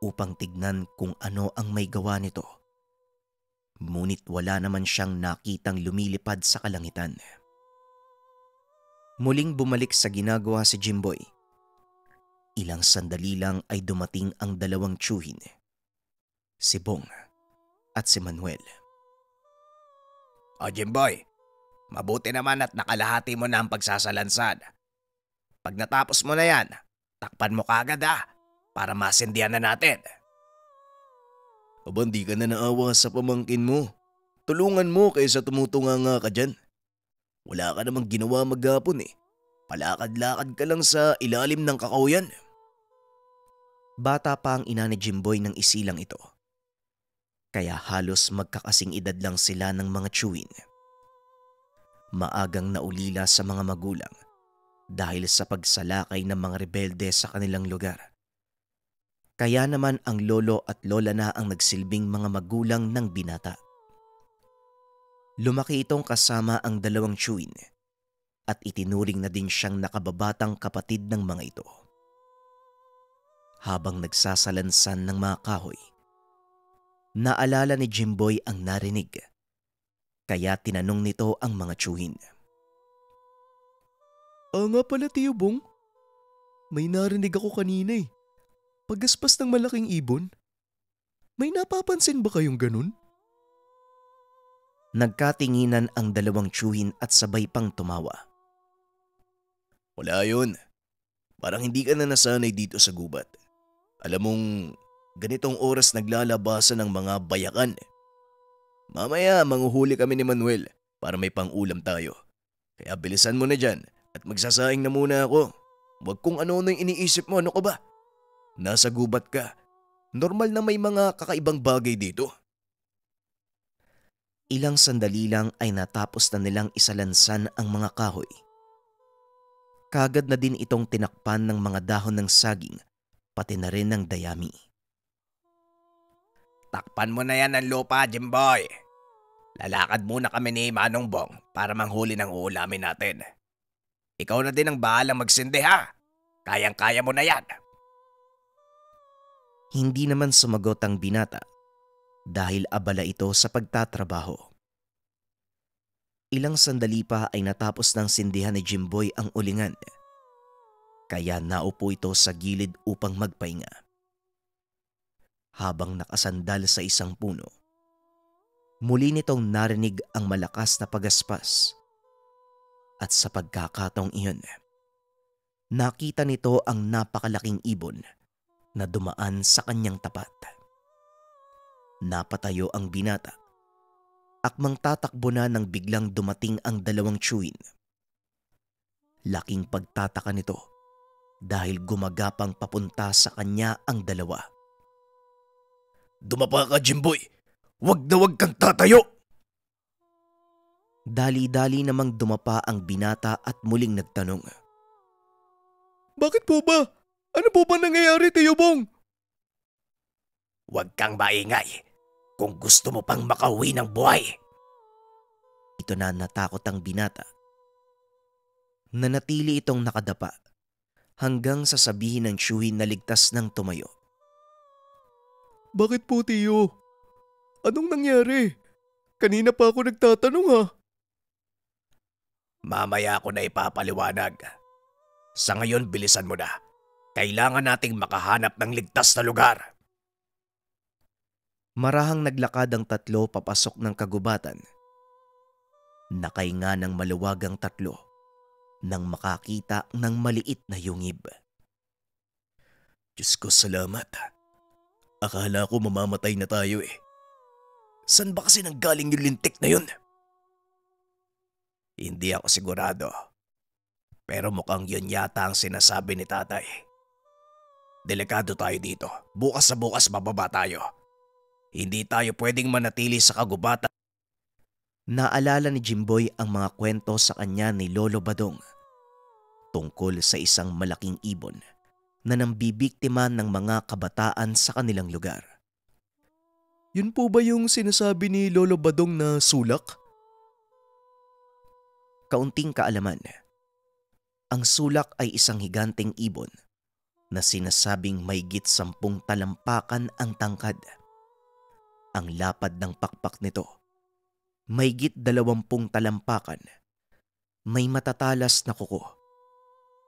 upang tignan kung ano ang may gawa nito. Ngunit wala naman siyang nakitang lumilipad sa kalangitan. Muling bumalik sa ginagawa si Jimboy. Ilang sandali lang ay dumating ang dalawang tiyuhin, si Bong at si Manuel. O Jimboy, mabuti naman at nakalahati mo na ang pagsasalansan. Pag natapos mo na yan, takpan mo kagad para masindihan na natin. Aba, di ka na naawa sa pamangkin mo. Tulungan mo kaysa tumutunganga ka dyan. Wala ka namang ginawa maghapon eh. Palakad-lakad ka lang sa ilalim ng kakahuyan. Bata pa ang ina ni Jimboy ng isilang ito. Kaya halos magkakasing edad lang sila ng mga tiyuhin. Maagang naulila sa mga magulang dahil sa pagsalakay ng mga rebelde sa kanilang lugar. Kaya naman ang lolo at lola na ang nagsilbing mga magulang ng binata. Lumaki itong kasama ang dalawang tiyuhin at itinuring na din siyang nakababatang kapatid ng mga ito. Habang nagsasalansan ng mga kahoy, naalala ni Jimboy ang narinig, kaya tinanong nito ang mga tiyuhin. Nga pala Tiyo Bong, may narinig ako kanina eh. Paggaspas ng malaking ibon. May napapansin ba kayong ganun? Nagkatinginan ang dalawang tiyuhin at sabay pang tumawa. Wala yun. Parang hindi ka na nasanay dito sa gubat. Alam mong ganitong oras naglalabasan ng mga bayakan. Mamaya manghuhuli kami ni Manuel para may pang-ulam tayo. Kaya bilisan mo na dyan at magsasaing na muna ako. Huwag kung ano yung iniisip mo, ano ka ba? Nasa gubat ka. Normal na may mga kakaibang bagay dito. Ilang sandali lang ay natapos na nilang isalansan ang mga kahoy. Kagad na din itong tinakpan ng mga dahon ng saging, pati na rin ng dayami. Takpan mo na yan ng lupa, Jimboy. Lalakad muna kami ni Manong Bong para manghuli ng uulamin natin. Ikaw na din ang bahalang magsindi Kayang-kaya mo na yan. Hindi naman sumagot ang binata dahil abala ito sa pagtatrabaho. Ilang sandali pa ay natapos ng sindihan ni Jimboy ang ulingan. Kaya naupo ito sa gilid upang magpahinga. Habang nakasandal sa isang puno, muli nitong narinig ang malakas na pagaspas. At sa pagkakataong iyon, nakita nito ang napakalaking ibon na dumaan sa kanyang tapat. Napatayo ang binata. Akmang tatakbo na nang biglang dumating ang dalawang tiyuhin. Laking pagtataka nito dahil gumagapang papunta sa kanya ang dalawa. Dumapa ka, Jimboy! Huwag na huwag kang tatayo! Dali-dali namang dumapa ang binata at muling nagtanong. Bakit po ba? Ano po ba nangyayari, Tiyo Bong? Huwag kang maingay kung gusto mo pang makauwi ng buhay. Ito na natakot ang binata. Nanatili itong nakadapa hanggang sasabihin ng tiyuhin na ligtas ng tumayo. Bakit po, Tiyo? Anong nangyari? Kanina pa ako nagtatanong Mamaya ako na ipapaliwanag. Sa ngayon, bilisan mo na. Kailangan nating makahanap ng ligtas na lugar. Marahang naglakad ang tatlo papasok ng kagubatan. Nakahinga ng maluwag ang tatlo nang makakita ng maliit na yungib. Diyos ko, salamat. Akala ko mamamatay na tayo eh. San ba kasi nanggaling yung lintik na yun? Hindi ako sigurado. Pero mukhang yun yata ang sinasabi ni tatay. Delikado tayo dito. Bukas sa bukas bababa tayo. Hindi tayo pwedeng manatili sa kagubatan. Naalala ni Jimboy ang mga kwento sa kanya ni Lolo Badong tungkol sa isang malaking ibon na nambibiktima ng mga kabataan sa kanilang lugar. Yun po ba yung sinasabi ni Lolo Badong na sulak? Kaunting kaalaman. Ang sulak ay isang higanteng ibon na sinasabing maygit 10 talampakan ang tangkad. Ang lapad ng pakpak nito, maygit 20 talampakan. May matatalas na kuko.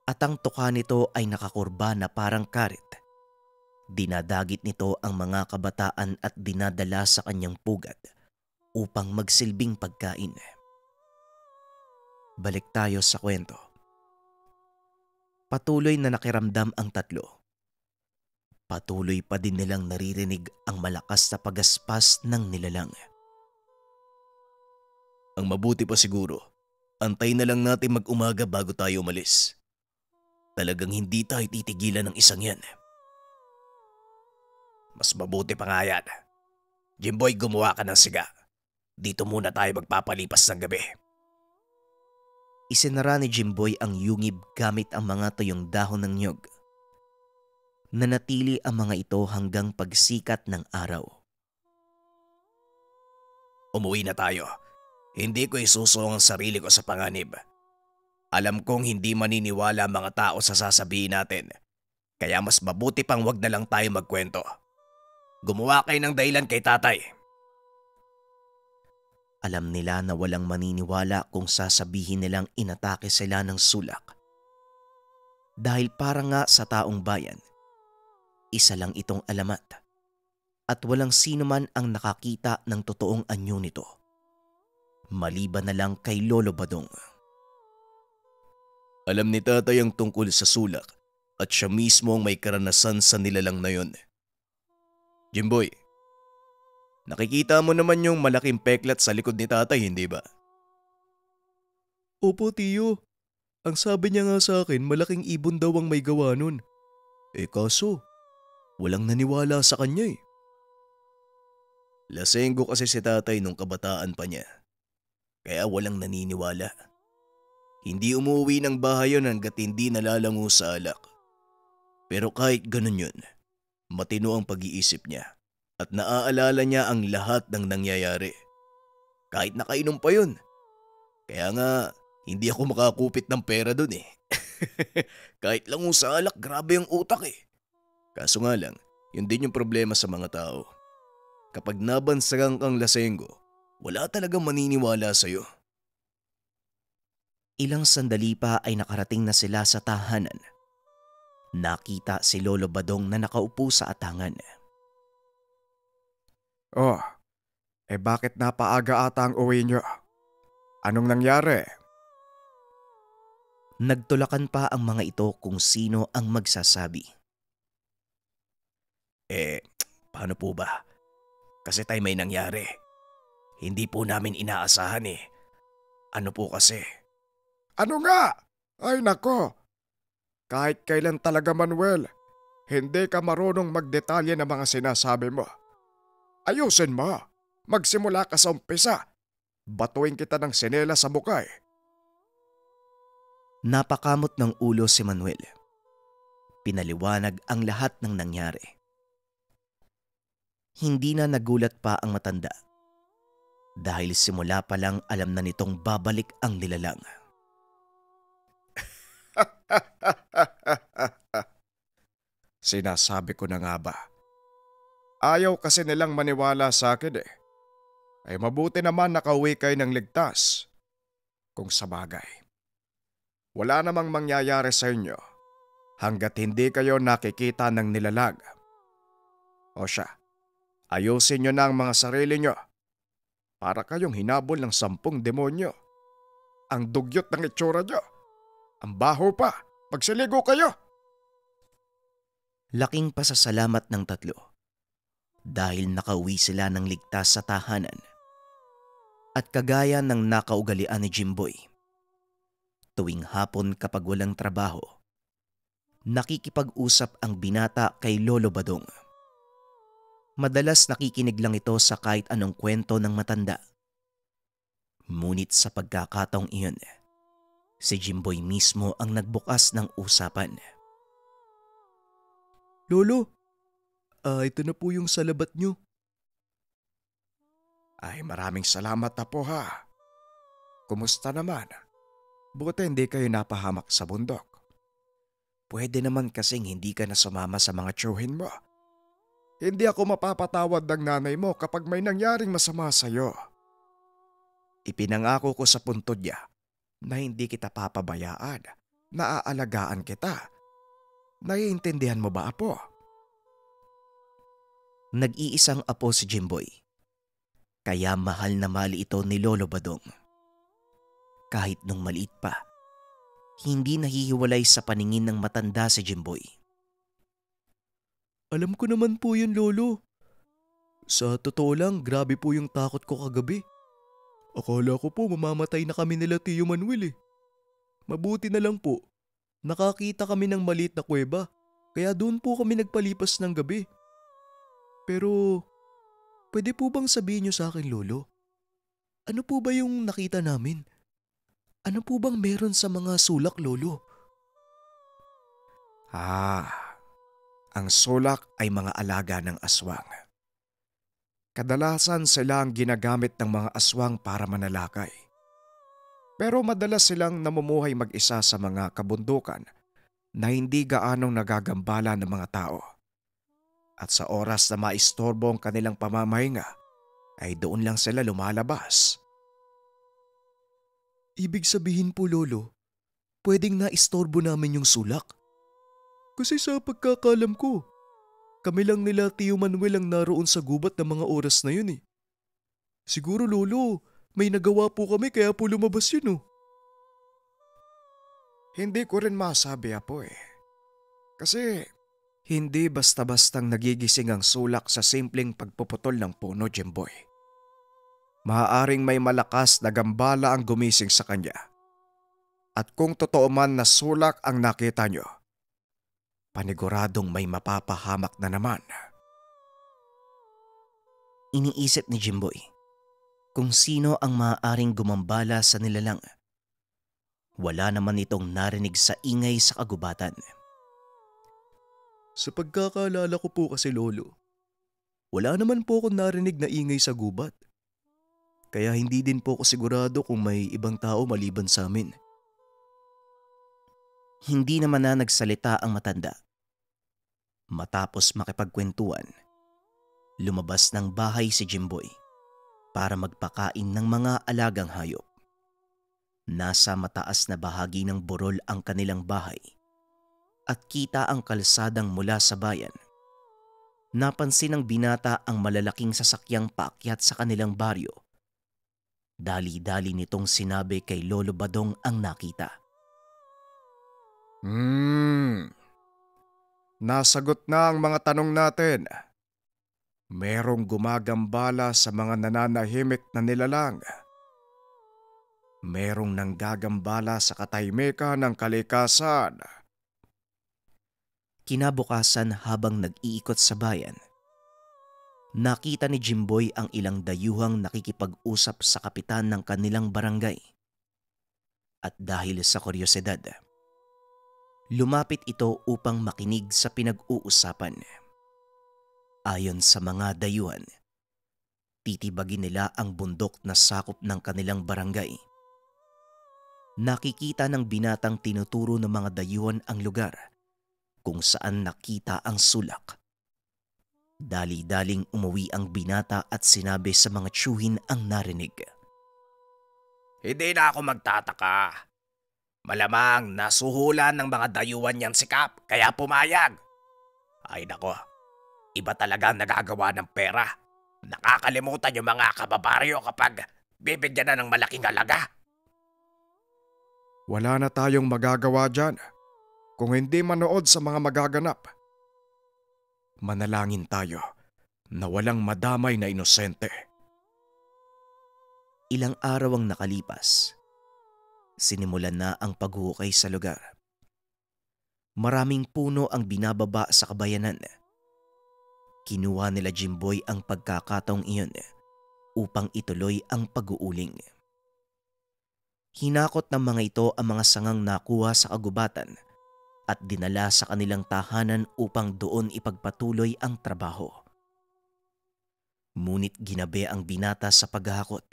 At ang tuka nito ay nakakurba na parang karit. Dinadagit nito ang mga kabataan at dinadala sa kanyang pugad upang magsilbing pagkain. Balik tayo sa kwento. Patuloy na nakiramdam ang tatlo. Patuloy pa din nilang naririnig ang malakas na pagaspas ng nilalang. Ang mabuti pa siguro, antay na lang natin mag-umaga bago tayo umalis. Talagang hindi tayo titigilan ng isang yan. Mas mabuti pa nga yan. Jimboy, gumawa ka ng siga. Dito muna tayo magpapalipas ng gabi. Isinara ni Jimboy ang yungib gamit ang mga tuyong dahon ng niyog. Nanatili ang mga ito hanggang pagsikat ng araw. Umuwi na tayo. Hindi ko isusuong ang sarili ko sa panganib. Alam kong hindi maniniwala ang mga tao sa sasabihin natin. Kaya mas mabuti pang wag na lang tayo magkwento. Gumawa kayo ng dahilan kay tatay. Alam nila na walang maniniwala kung sasabihin nilang inatake sila ng sulak. Dahil para nga sa taong bayan, isa lang itong alamat at walang sino man ang nakakita ng totoong anyo nito. Maliban na lang kay Lolo Badong. Alam ni tatay ang tungkol sa sulak at siya mismo ang may karanasan sa nilalang na yon. Jimboy, nakikita mo naman yung malaking peklat sa likod ni tatay, hindi ba? Opo, tiyo. Ang sabi niya nga sa akin, malaking ibon daw ang may gawa nun. Kaso, walang naniwala sa kanya eh. Lasenggo kasi si tatay nung kabataan pa niya. Kaya walang naniniwala. Hindi umuwi ng bahay yun hanggat hindi nalalango sa alak. Pero kahit ganun yun, matino ang pag-iisip niya at naaalala niya ang lahat ng nangyayari. Kahit nakainom pa yun. Kaya nga, hindi ako makakupit ng pera dun eh. Kahit lango sa alak, grabe ang utak eh. Kaso nga lang, yun din yung problema sa mga tao. Kapag nabansagang kang lasenggo, wala talagang maniniwala sa'yo. Ilang sandali pa ay nakarating na sila sa tahanan. Nakita si Lolo Badong na nakaupo sa atangan. Oh, bakit napaaga ata ang uwi niyo? Anong nangyari? Nagtulakan pa ang mga ito kung sino ang magsasabi. Paano po ba? Kasi tayo may nangyari. Hindi po namin inaasahan eh. Ano po kasi? Ano nga? Ay nako! Kahit kailan talaga, Manuel, hindi ka marunong magdetalye ng mga sinasabi mo. Ayusin mo. Magsimula ka sa umpisa. Batuin kita ng sinela sa mukha eh. Napakamot ng ulo si Manuel. Pinaliwanag ang lahat ng nangyari. Hindi na nagulat pa ang matanda. Dahil simula pa lang alam na nitong babalik ang nilalang. Sinasabi ko na nga ba? Ayaw kasi nilang maniwala sa akin eh. Ay mabuti naman nakauwi kayo ng ligtas. Kung sa bagay. wala namang mangyayari sa inyo hanggat hindi kayo nakikita ng nilalang. O siya, ayusin nyo na ang mga sarili nyo para kayong hinabol ng 10 demonyo. Ang dugyot ng itsura nyo. Ang baho pa. Magsiligo kayo. Laking pasasalamat ng tatlo dahil nakauwi sila ng ligtas sa tahanan. At kagaya ng nakaugalian ni Jimboy, tuwing hapon kapag walang trabaho, nakikipag-usap ang binata kay Lolo Badong. Madalas nakikinig lang ito sa kahit anong kwento ng matanda. Ngunit sa pagkakataong iyon, si Jimboy mismo ang nagbukas ng usapan. Lolo, ito na po yung salabat nyo. Ay, maraming salamat na po ha. Kumusta naman? Buti hindi kayo napahamak sa bundok. Pwede naman kasing hindi ka na sumama sa mga tiyuhin mo. Hindi ako mapapatawad ng nanay mo kapag may nangyaring masama sa'yo. Ipinangako ko sa puntod niya na hindi kita papabayaan, na aalagaan kita. Naiintindihan mo ba, apo? Nag-iisang apo si Jimboy, kaya mahal na mahal ito ni Lolo Badong. Kahit nung maliit pa, hindi nahihiwalay sa paningin ng matanda si Jimboy. Alam ko naman po yun, Lolo. Sa totoo lang, grabe po yung takot ko kagabi. Akala ko po mamamatay na kami nila Tio Manuel eh. Mabuti na lang po, nakakita kami ng maliit na kuweba, kaya doon po kami nagpalipas ng gabi. Pero, pwede po bang sabihin niyo sa akin, Lolo? Ano po ba yung nakita namin? Ano po bang meron sa mga sulak, Lolo? Ang sulak ay mga alaga ng aswang. Kadalasan sila ang ginagamit ng mga aswang para manalakay. Pero madalas silang namumuhay mag-isa sa mga kabundukan na hindi gaanong nagagambala ng mga tao. At sa oras na maistorbo ang kanilang pamamahinga, ay doon lang sila lumalabas. Ibig sabihin po, Lolo, pwedeng naistorbo namin yung sulak? Kasi sa pagkakalam ko, kami lang nila Tio Manuel ang naroon sa gubat ng mga oras na yun eh. Siguro, Lolo, may nagawa po kami kaya po lumabas yun oh. Hindi ko rin masabi, apo eh. Kasi hindi basta-bastang nagigising ang sulak sa simpleng pagpuputol ng puno, Jimboy. Maaaring may malakas na gambala ang gumising sa kanya. At kung totoo man na sulak ang nakita nyo, paniguradong may mapapahamak na naman. Iniisip ni Jimboy kung sino ang maaaring gumambala sa nilalang. Wala naman itong narinig sa ingay sa kagubatan. Sa pagkakaalala ko po kasi, Lolo, wala naman po akong narinig na ingay sa gubat. Kaya hindi din po ako sigurado kung may ibang tao maliban sa amin. Hindi naman na nagsalita ang matanda. Matapos makipagkwentuhan, lumabas ng bahay si Jimboy para magpakain ng mga alagang hayop. Nasa mataas na bahagi ng burol ang kanilang bahay at kita ang kalsadang mula sa bayan. Napansin ng binata ang malalaking sasakyang paakyat sa kanilang baryo. Dali-dali nitong sinabi kay Lolo Badong ang nakita. Nasagot na ang mga tanong natin. Merong gumagambala sa mga nananahimik na nilalang. Merong nanggagambala sa katahimikan ng kalikasan. Kinabukasan habang nag-iikot sa bayan, nakita ni Jimboy ang ilang dayuhang nakikipag-usap sa kapitan ng kanilang barangay. At dahil sa kuryosidad, lumapit ito upang makinig sa pinag-uusapan. Ayon sa mga dayuhan, titibagin nila ang bundok na sakop ng kanilang barangay. Nakikita ng binatang tinuturo ng mga dayuhan ang lugar kung saan nakita ang sulak. Dali-daling umuwi ang binata at sinabi sa mga tiyuhin ang narinig. Hindi na ako magtataka. Malamang nasuhulan ng mga dayuhan niyang sikap kaya pumayag. Ay nako, iba talaga ang nagagawa ng pera. Nakakalimutan yung mga kababaryo kapag bibigyan na ng malaking halaga. Wala na tayong magagawa dyan kung hindi manood sa mga magaganap. Manalangin tayo na walang madamay na inosente. Ilang araw ang nakalipas. Sinimulan na ang paghukay sa lugar. Maraming puno ang binababa sa kabayanan. Kinuha nila Jimboy ang pagkakataong iyon upang ituloy ang pag-uuling. Hinakot ng mga ito ang mga sangang nakuha sa kagubatan at dinala sa kanilang tahanan upang doon ipagpatuloy ang trabaho. Ngunit ginabi ang binata sa paghahakot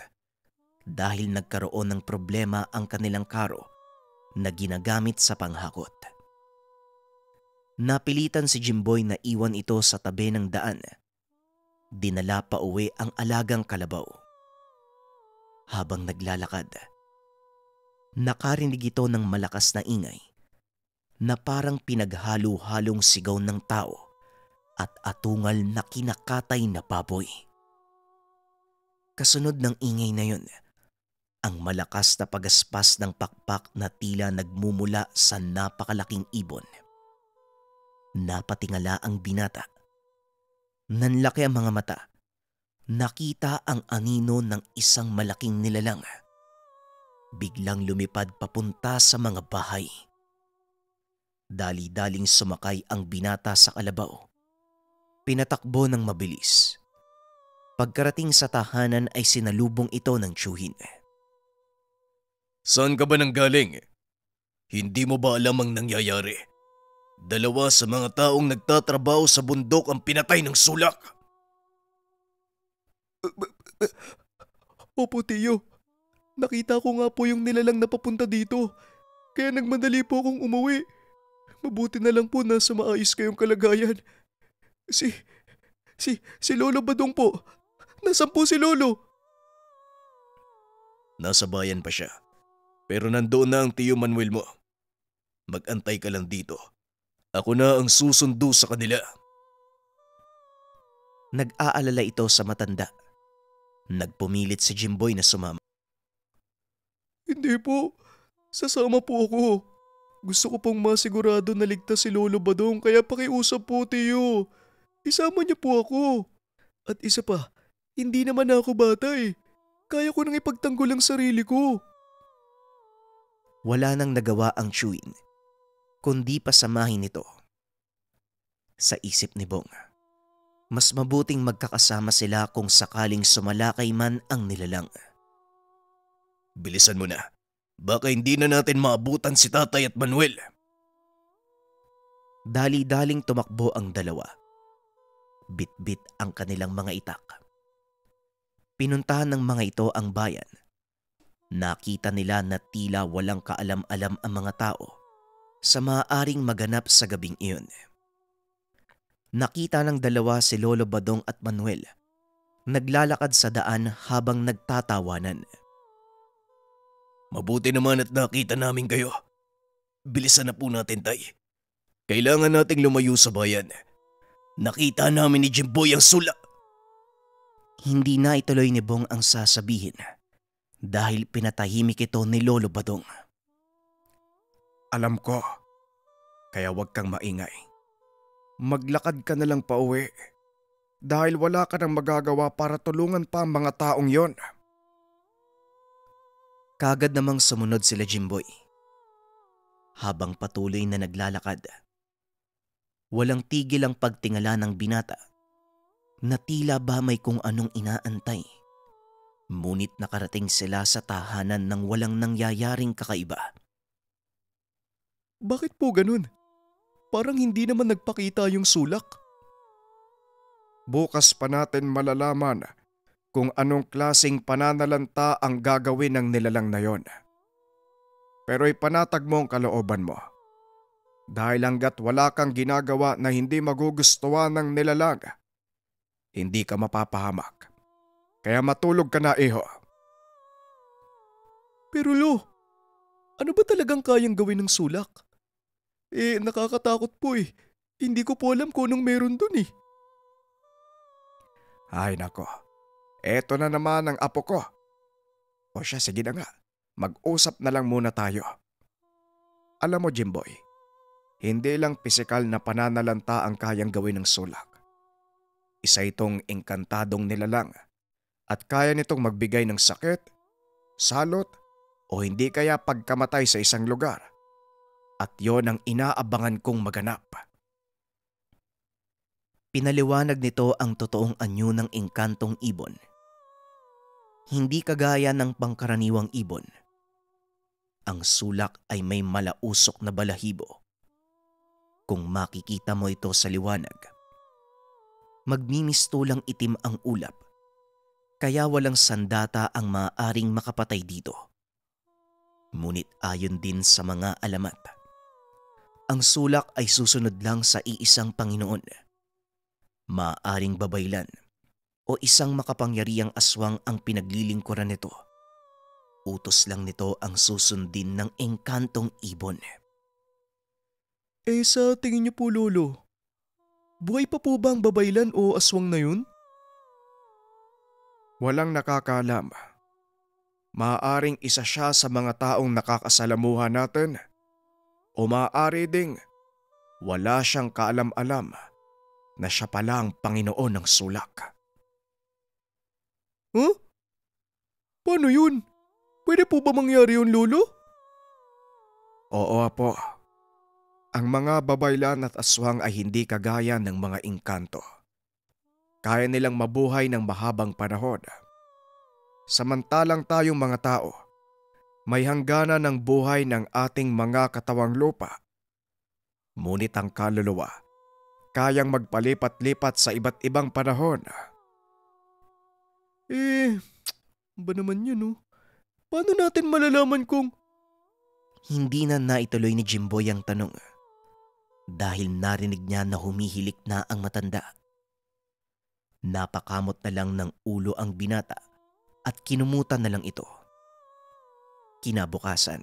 dahil nagkaroon ng problema ang kanilang karo na ginagamit sa panghakot. Napilitan si Jimboy na iwan ito sa tabi ng daan. Dinala pa uwi ang alagang kalabaw. Habang naglalakad, nakarinig ito ng malakas na ingay na parang pinaghalo-halong sigaw ng tao at atungal na kinakatay na baboy. Kasunod ng ingay na yun, ang malakas na pagaspas ng pakpak na tila nagmumula sa napakalaking ibon. Napatingala ang binata. Nanlaki ang mga mata. Nakita ang anino ng isang malaking nilalang. Biglang lumipad papunta sa mga bahay. Dali-daling sumakay ang binata sa kalabaw. Pinatakbo ng mabilis. Pagkarating sa tahanan ay sinalubong ito ng tiyuhin. Saan ka ba nanggaling? Hindi mo ba alam ang nangyayari? Dalawa sa mga taong nagtatrabaho sa bundok ang pinatay ng sulak. Opo, tiyo. Nakita ko nga po yung nilalang na papunta dito. Kaya nagmadali po akong umuwi. Mabuti na lang po nasa maayos kayong kalagayan. Si Lolo Badong po. Nasaan po si Lolo? Nasa bayan pa siya. Pero nandoon na ang tiyo Manuel mo. Mag-antay ka lang dito. Ako na ang susundo sa kanila. Nag-aalala ito sa matanda. Nagpumilit si Jimboy na sumama. Hindi po. Sasama po ako. Gusto ko pong masigurado na ligtas si Lolo Badong kaya pakiusap po, tiyo. Isama niya po ako. At isa pa, hindi naman ako bata eh. Kaya ko nang ipagtanggol ang sarili ko. Wala nang nagawa ang tiyuhin, kundi pasamahin ito. Sa isip ni Bong, mas mabuting magkakasama sila kung sakaling sumalakay man ang nilalang. Bilisan mo na. Baka hindi na natin maabutan si Tatay at Manuel. Dali-daling tumakbo ang dalawa. Bit-bit ang kanilang mga itak. Pinuntahan ng mga ito ang bayan. Nakita nila na tila walang kaalam-alam ang mga tao sa maaaring maganap sa gabing iyon. Nakita ng dalawa si Lolo Badong at Manuel naglalakad sa daan habang nagtatawanan. Mabuti naman at nakita namin kayo. Bilisan na po natin, Tay. Kailangan nating lumayo sa bayan. Nakita namin ni Jimboy ang sula. Hindi na ituloy ni Bong ang sasabihin dahil pinatahimik ito ni Lolo Badong. Alam ko, kaya huwag kang maingay. Maglakad ka na lang pauwi dahil wala ka nang magagawa para tulungan pa ang mga taong yon. Kagad namang sumunod sila Jimboy. Habang patuloy na naglalakad, walang tigil ang pagtingala ng binata na tila ba may kung anong inaantay. Ngunit nakarating sila sa tahanan ng walang nangyayaring kakaiba. Bakit po ganun? Parang hindi naman nagpakita yung sulak. Bukas pa natin malalaman kung anong klaseng pananalanta ang gagawin ng nilalang na yon. Pero ipanatag mo ang kalooban mo. Dahil hanggat wala kang ginagawa na hindi magugustuhan ng nilalang, hindi ka mapapahamak. Kaya matulog ka na, iho. Pero Lo, Ano ba talagang kayang gawin ng sulak? Nakakatakot po eh. Hindi ko po alam kung anong meron dun eh. Ay nako, eto na naman ang apo ko. O siya, sige na nga. Mag-usap na lang muna tayo. Alam mo Jimboy, hindi lang pisikal na pananalanta ang kayang gawin ng sulak. Isa itong engkantadong nilalang at kaya nitong magbigay ng sakit, salot o hindi kaya pagkamatay sa isang lugar. At yon ang inaabangan kong maganap. Pinaliwanag nito ang totoong anyo ng engkantong ibon. Hindi kagaya ng pangkaraniwang ibon. Ang sulak ay may malausok na balahibo. Kung makikita mo ito sa liwanag, magmimistulang itim ang ulap, kaya walang sandata ang maaaring makapatay dito. Ngunit ayon din sa mga alamat, ang sulak ay susunod lang sa iisang Panginoon. Maaaring babaylan o isang makapangyarihang aswang ang pinaglilingkuran nito. Utos lang nito ang susundin ng engkantong ibon. Sa tingin niyo po lolo, buhay pa po ba ang babaylan o aswang na yun? Walang nakakaalam. Maaaring isa siya sa mga taong nakakasalamuha natin o maaari ding wala siyang kaalam-alam na siya pala ang Panginoon ng sulak. Huh? Paano yun? Pwede po ba mangyari yun, lolo? Oo apo. Ang mga babaylan at aswang ay hindi kagaya ng mga engkanto. Kaya nilang mabuhay ng mahabang panahon. Samantalang tayong mga tao, may hangganan ng buhay ng ating mga katawang lupa. Ngunit ang kaluluwa, kayang magpalipat-lipat sa iba't ibang panahon. Ba naman yun Paano natin malalaman kung… Hindi na naituloy ni Jimboy ang tanong dahil narinig niya na humihilik na ang matanda. Napakamot na lang ng ulo ang binata at kinumutan na lang ito. Kinabukasan,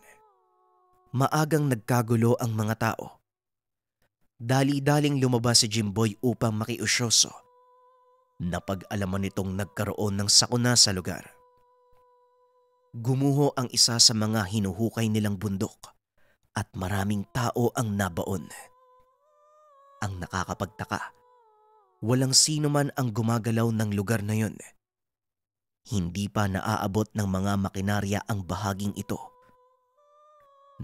maagang nagkagulo ang mga tao. Dali-daling lumabas si Jimboy upang makiusyoso. Napag-alaman nitong nagkaroon ng sakuna sa lugar. Gumuho ang isa sa mga hinuhukay nilang bundok at maraming tao ang nabaon. Ang nakakapagtaka, walang sino man ang gumagalaw ng lugar na yon. Hindi pa naaabot ng mga makinarya ang bahaging ito.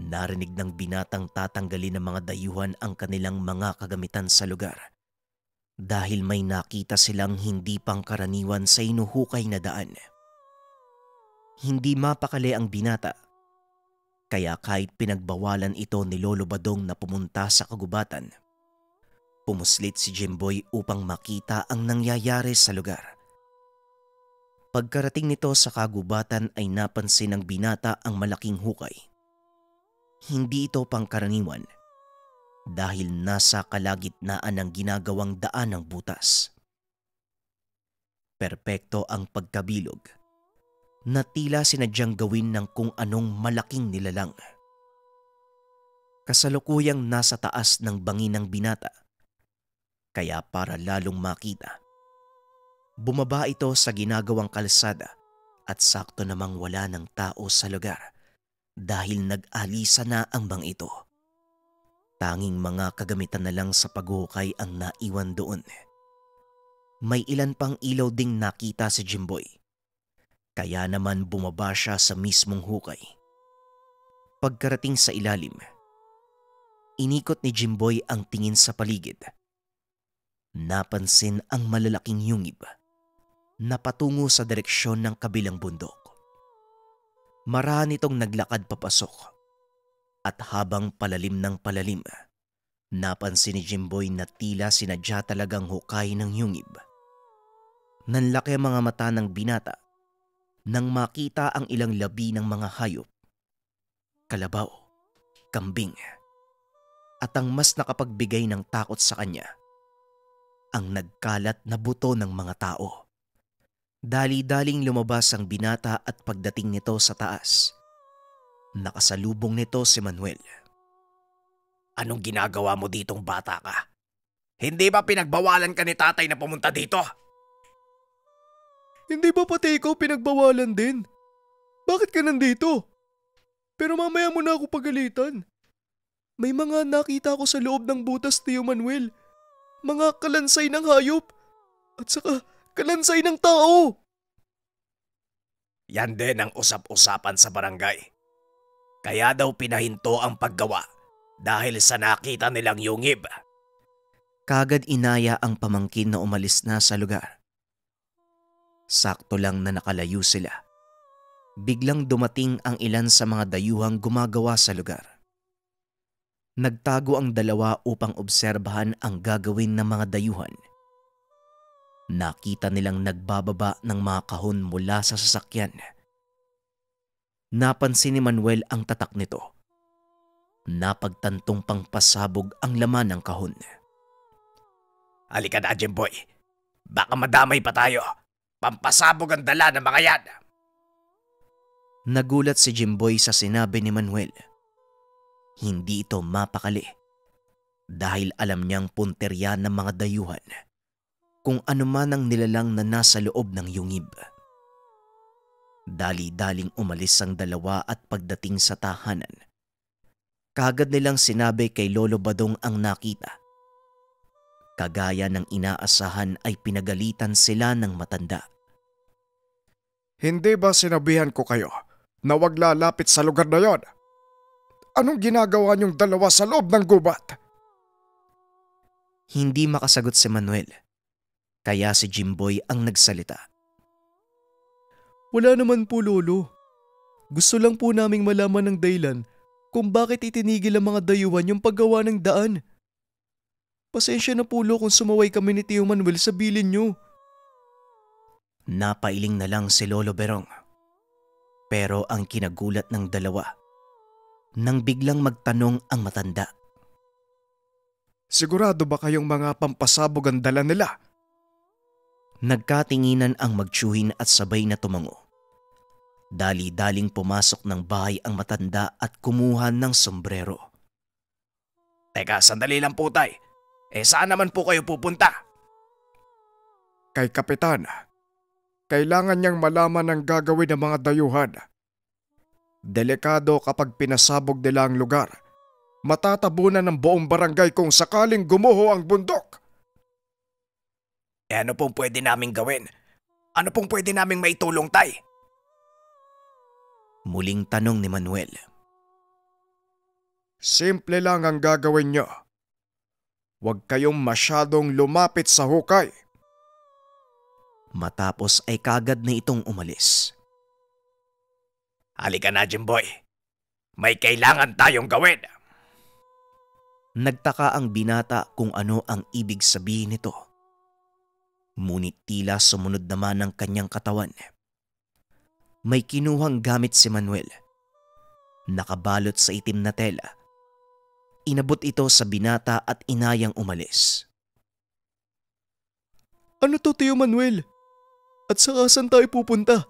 Narinig ng binatang tatanggalin ng mga dayuhan ang kanilang mga kagamitan sa lugar dahil may nakita silang hindi pangkaraniwan sa hinuhukay na daan. Hindi mapakali ang binata, kaya kahit pinagbawalan ito ni Lolo Badong na pumunta sa kagubatan, pumuslit si Jimboy upang makita ang nangyayari sa lugar. Pagkarating nito sa kagubatan ay napansin ng binata ang malaking hukay. Hindi ito pangkaraniwan dahil nasa kalagitnaan ng ginagawang daan ng butas. Perpekto ang pagkabilog na tila sinadyang gawin ng kung anong malaking nilalang. Kasalukuyang nasa taas ng bangi ng binata, kaya para lalong makita, bumaba ito sa ginagawang kalsada at sakto namang wala ng tao sa lugar dahil nag-alisa na ang bang ito. Tanging mga kagamitan na lang sa paghuhukay ang naiwan doon. May ilan pang ilaw ding nakita si Jimboy. Kaya naman bumaba siya sa mismong hukay. Pagkarating sa ilalim, inikot ni Jimboy ang tingin sa paligid. Napansin ang malalaking yungib na patungo sa direksyon ng kabilang bundok. Marami itong naglakad papasok at habang palalim ng palalim, napansin ni Jimboy na tila sinadya talagang hukay ng yungib. Nanlaki ang mga mata ng binata nang makita ang ilang labi ng mga hayop, kalabaw, kambing, at ang mas nakapagbigay ng takot sa kanya, ang nagkalat na buto ng mga tao. Dali-daling lumabas ang binata at pagdating nito sa taas, Nakasalubong nito si Manuel. Anong ginagawa mo ditong bata ka? Hindi ba pinagbawalan ka ni tatay na pumunta dito? Hindi ba pati ikaw pinagbawalan din? Bakit ka nandito? Pero mamaya mo na ako pagalitan. May mga nakita ko sa loob ng butas, Tio Manuel. Mga kalansay ng hayop. At saka kalansay ng tao. Yan din ang usap-usapan sa barangay. Kaya daw pinahinto ang paggawa dahil sa nakita nilang yungib. Kagad inaya ang pamangkin na umalis na sa lugar. Sakto lang na nakalayo sila. Biglang dumating ang ilan sa mga dayuhang gumagawa sa lugar. Nagtago ang dalawa upang obserbahan ang gagawin ng mga dayuhan. Nakita nilang nagbababa ng mga kahon mula sa sasakyan. Napansin ni Manuel ang tatak nito. Napagtantong pangpasabog ang laman ng kahon. Halika na, Jimboy. Baka madamay pa tayo. Pampasabog ang dala ng mga yan. Nagulat si Jimboy sa sinabi ni Manuel. Hindi ito mapakali dahil alam niyang punterya ng mga dayuhan kung ano man ang nilalang na nasa loob ng yungib. Dali-daling umalis ang dalawa at pagdating sa tahanan, kagad nilang sinabi kay Lolo Badong ang nakita. Kagaya ng inaasahan ay pinagalitan sila ng matanda. Hindi ba sinabihan ko kayo na wag lalapit sa lugar na yon? Anong ginagawa niyong dalawa sa loob ng gubat? Hindi makasagot si Manuel, kaya si Jimboy ang nagsalita. Wala naman po, Lolo. Gusto lang po naming malaman ng dahilan kung bakit itinigil ang mga dayuhan yung paggawa ng daan. Pasensya na po, Lo, kung sumaway kami ni Tio Manuel sa bilin niyo. Napailing na lang si Lolo Berong. Pero ang kinagulat ng dalawa nang biglang magtanong ang matanda. Sigurado ba kayong mga pampasabog ang dala nila? Nagkatinginan ang magtsuhin at sabay na tumango. Dali-daling pumasok ng bahay ang matanda at kumuha ng sombrero. Teka, sandali lang po, tay. Saan naman po kayo pupunta? Kay Kapitan, kailangan niyang malaman ang gagawin ng mga dayuhan. Delikado kapag pinasabog nila ang lugar. Matatabunan ng buong barangay kung sakaling gumuho ang bundok. Ano pong pwede naming gawin? Ano pong pwede naming maitulong, tay? Muling tanong ni Manuel. Simple lang ang gagawin niyo. Huwag kayong masyadong lumapit sa hukay. Matapos ay kagad na itong umalis. Halika na, Jimboy. May kailangan tayong gawin. Nagtaka ang binata kung ano ang ibig sabihin nito. Ngunit tila sumunod naman ang kanyang katawan. May kinuhang gamit si Manuel. Nakabalot sa itim na tela. Inabot ito sa binata at inayang umalis. Ano to, Tio Manuel? At saka saan tayo pupunta?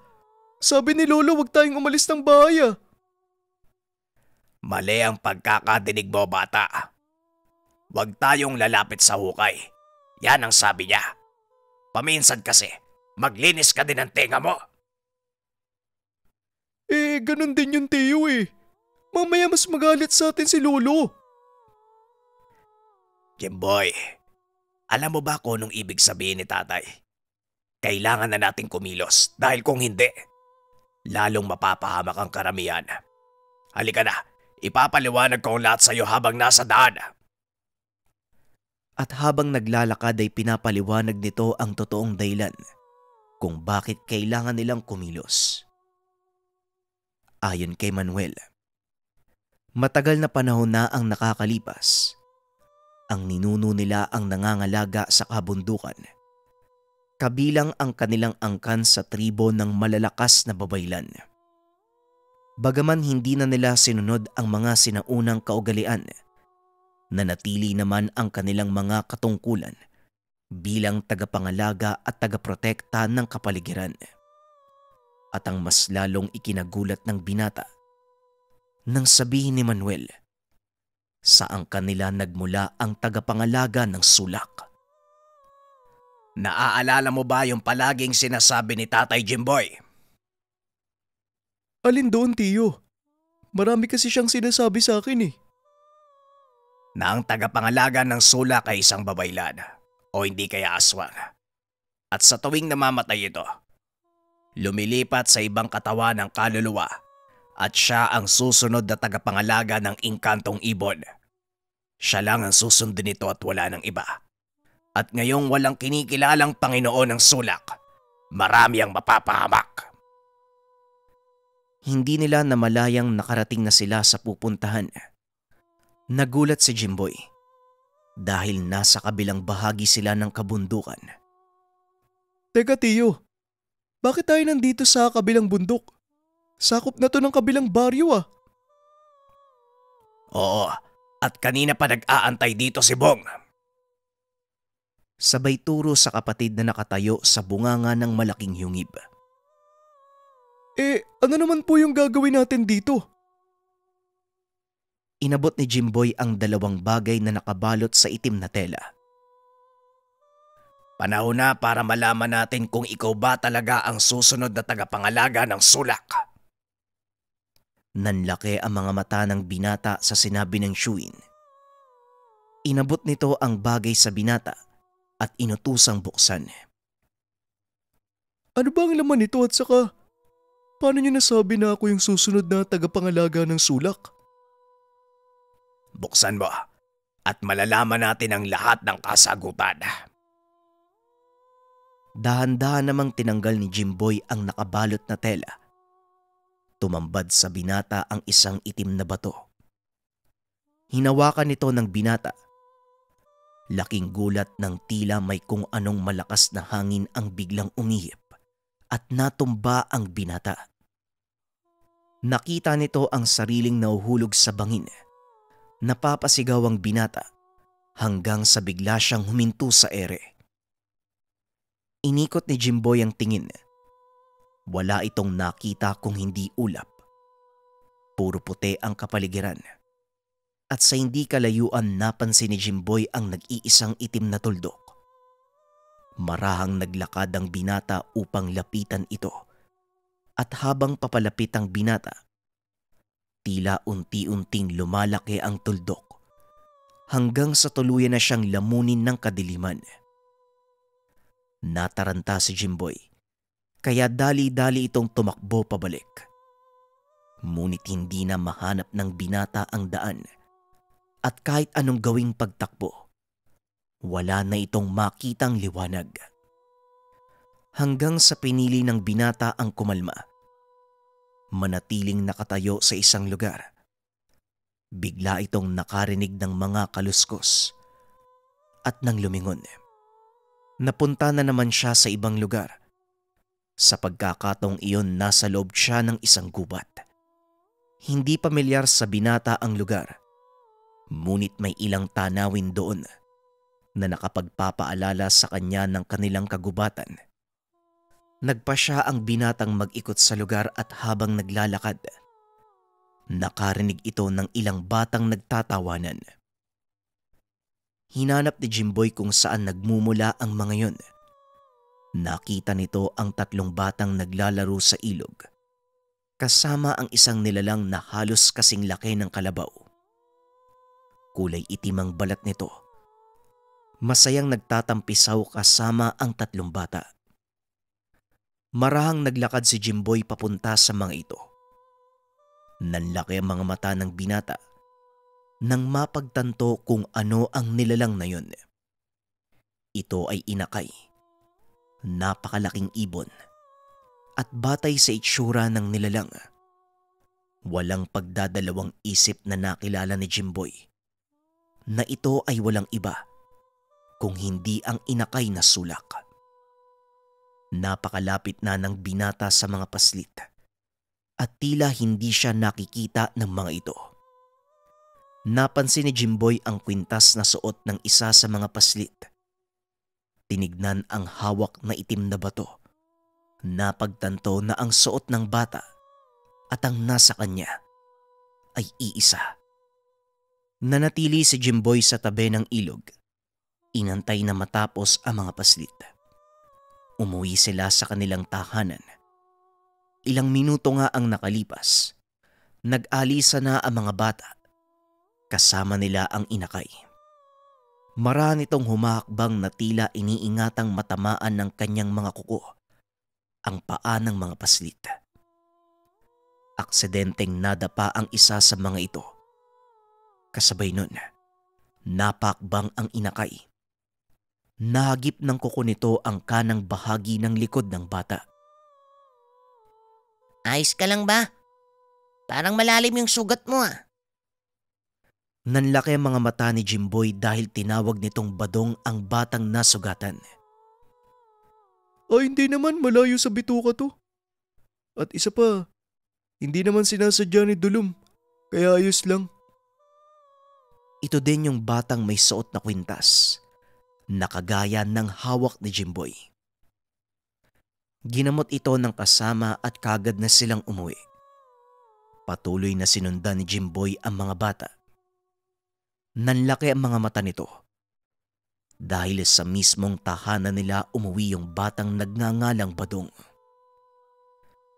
Sabi ni Lolo wag tayong umalis ng bahay. Mali ang pagkakadinig mo, bata. Huwag tayong lalapit sa hukay. Yan ang sabi niya. Paminsan kasi, maglinis ka din ng tenga mo. Ganun din yung Tio eh. Mamaya mas magalit sa atin si Lolo. Jimboy, alam mo ba kung anong ibig sabihin ni tatay? Kailangan na nating kumilos dahil kung hindi, lalong mapapahamak ang karamihan. Halika na, ipapaliwanag ko ang lahat sa iyo habang nasa daan. At habang naglalakad ay pinapaliwanag nito ang totoong dahilan kung bakit kailangan nilang kumilos. Ayon kay Manuel, matagal na panahon na ang nakakalipas. Ang ninuno nila ang nangangalaga sa kabundukan. Kabilang ang kanilang angkan sa tribo ng malalakas na babaylan. Bagaman hindi na nila sinunod ang mga sinaunang kaugalian, nanatili naman ang kanilang mga katungkulan bilang tagapangalaga at tagaprotekta ng kapaligiran. At ang mas lalong ikinagulat ng binata, nang sabihin ni Manuel, saan kanila nagmula ang tagapangalaga ng sulak. Naaalala mo ba yung palaging sinasabi ni Tatay Jimboy? Alin doon, Tiyo? Marami kasi siyang sinasabi sa akin eh. Na ang tagapangalaga ng sulak ay isang babaylan o hindi kaya aswang. At sa tuwing namamatay ito, lumilipat sa ibang katawan ng kaluluwa at siya ang susunod na tagapangalaga ng inkantong ibon. Siya lang ang susundin nito at wala ng iba. At ngayong walang kinikilalang Panginoon ng sulak, marami ang mapapahamak. Hindi nila namalayang nakarating na sila sa pupuntahan. Nagulat si Jimboy dahil nasa kabilang bahagi sila ng kabundukan. Teka, Tiyo. Bakit tayo nandito sa kabilang bundok? Sakop na to ng kabilang baryo ah. Oo, at kanina pa nag-aantay dito si Bong. Sabay turo sa kapatid na nakatayo sa bunganga ng malaking yungib. Ano naman po yung gagawin natin dito? Inabot ni Jimboy ang dalawang bagay na nakabalot sa itim na tela. Panahon na para malaman natin kung ikaw ba talaga ang susunod na tagapangalaga ng sulak. Nanlaki ang mga mata ng binata sa sinabi ng Shuin. Inabot nito ang bagay sa binata at inutusang buksan. Ano ba ang laman nito at saka paano niyo nasabi na ako yung susunod na tagapangalaga ng sulak? Buksan mo at malalaman natin ang lahat ng kasagutan. Dahan-dahan namang tinanggal ni Jimboy ang nakabalot na tela. Tumambad sa binata ang isang itim na bato. Hinawakan nito ng binata. Laking gulat ng tila may kung anong malakas na hangin ang biglang umihip at natumba ang binata. Nakita nito ang sariling nahuhulog sa bangin. Napapasigaw ang binata hanggang sa bigla siyang huminto sa ere. Inikot ni Jimboy ang tingin. Wala itong nakita kung hindi ulap. Puro puti ang kapaligiran. At sa hindi kalayuan napansin ni Jimboy ang nag-iisang itim na tuldok. Marahang naglakad ang binata upang lapitan ito. At habang papalapit ang binata, tila unti-unting lumalaki ang tuldok hanggang sa tuluyan na siyang lamunin ng kadiliman. Nataranta si Jimboy. Kaya dali-dali itong tumakbo pabalik. Ngunit hindi na mahanap ng binata ang daan. At kahit anong gawing pagtakbo, wala na itong makitang liwanag. Hanggang sa pinili ng binata ang kumalma. Manatiling nakatayo sa isang lugar. Bigla itong nakarinig ng mga kaluskos. At nang lumingon, napunta na naman siya sa ibang lugar. Sa pagkakataong iyon, nasa loob siya ng isang gubat. Hindi pamilyar sa binata ang lugar, ngunit may ilang tanawin doon na nakapagpapaalala sa kanya ng kanilang kagubatan. Nagpa siya ang binatang mag-ikot sa lugar at habang naglalakad, nakarinig ito ng ilang batang nagtatawanan. Hinanap ni Jimboy kung saan nagmumula ang mga yon. Nakita nito ang tatlong batang naglalaro sa ilog, kasama ang isang nilalang na halos kasing laki ng kalabaw. Kulay itim ang balat nito. Masayang nagtatampisaw kasama ang tatlong bata. Marahang naglakad si Jimboy papunta sa mga ito. Nanlaki ang mga mata ng binata nang mapagtanto kung ano ang nilalang na yon. Ito ay inakay. Napakalaking ibon at batay sa itsura ng nilalang. Walang pagdadalawang isip na nakilala ni Jimboy na ito ay walang iba kung hindi ang inakay na sulak. Napakalapit na ng binata sa mga paslit at tila hindi siya nakikita ng mga ito. Napansin ni Jimboy ang kwintas na suot ng isa sa mga paslit. Tinignan ang hawak na itim na bato. Napagtanto na ang suot ng bata at ang nasa kanya ay iisa. Nanatili si Jimboy sa tabi ng ilog. Inantay na matapos ang mga paslit. Umuwi sila sa kanilang tahanan. Ilang minuto nga ang nakalipas. Nag-alisa na ang mga bata. Kasama nila ang inakay. Mara nitong humakbang na tila iniingatang matamaan ng kanyang mga kuko ang paa ng mga paslit. Aksidenteng nadapa ang isa sa mga ito. Kasabay nun, napakbang ang inakay. Nahagip ng kuko nito ang kanang bahagi ng likod ng bata. Ayos ka lang ba? Parang malalim yung sugat mo ah. Nanlaki ang mga mata ni Jimboy dahil tinawag nitong badong ang batang nasugatan. Ay, hindi naman, malayo sa bituka to. At isa pa, hindi naman sinasadya ni Dulum, kaya ayos lang. Ito din yung batang may suot na kwintas, nakagaya ng hawak ni Jimboy. Ginamot ito ng kasama at kagad na silang umuwi. Patuloy na sinundan ni Jimboy ang mga bata. Nanlaki ang mga mata nito. Dahil sa mismong tahanan nila umuwi yung batang nagngangalang Badong.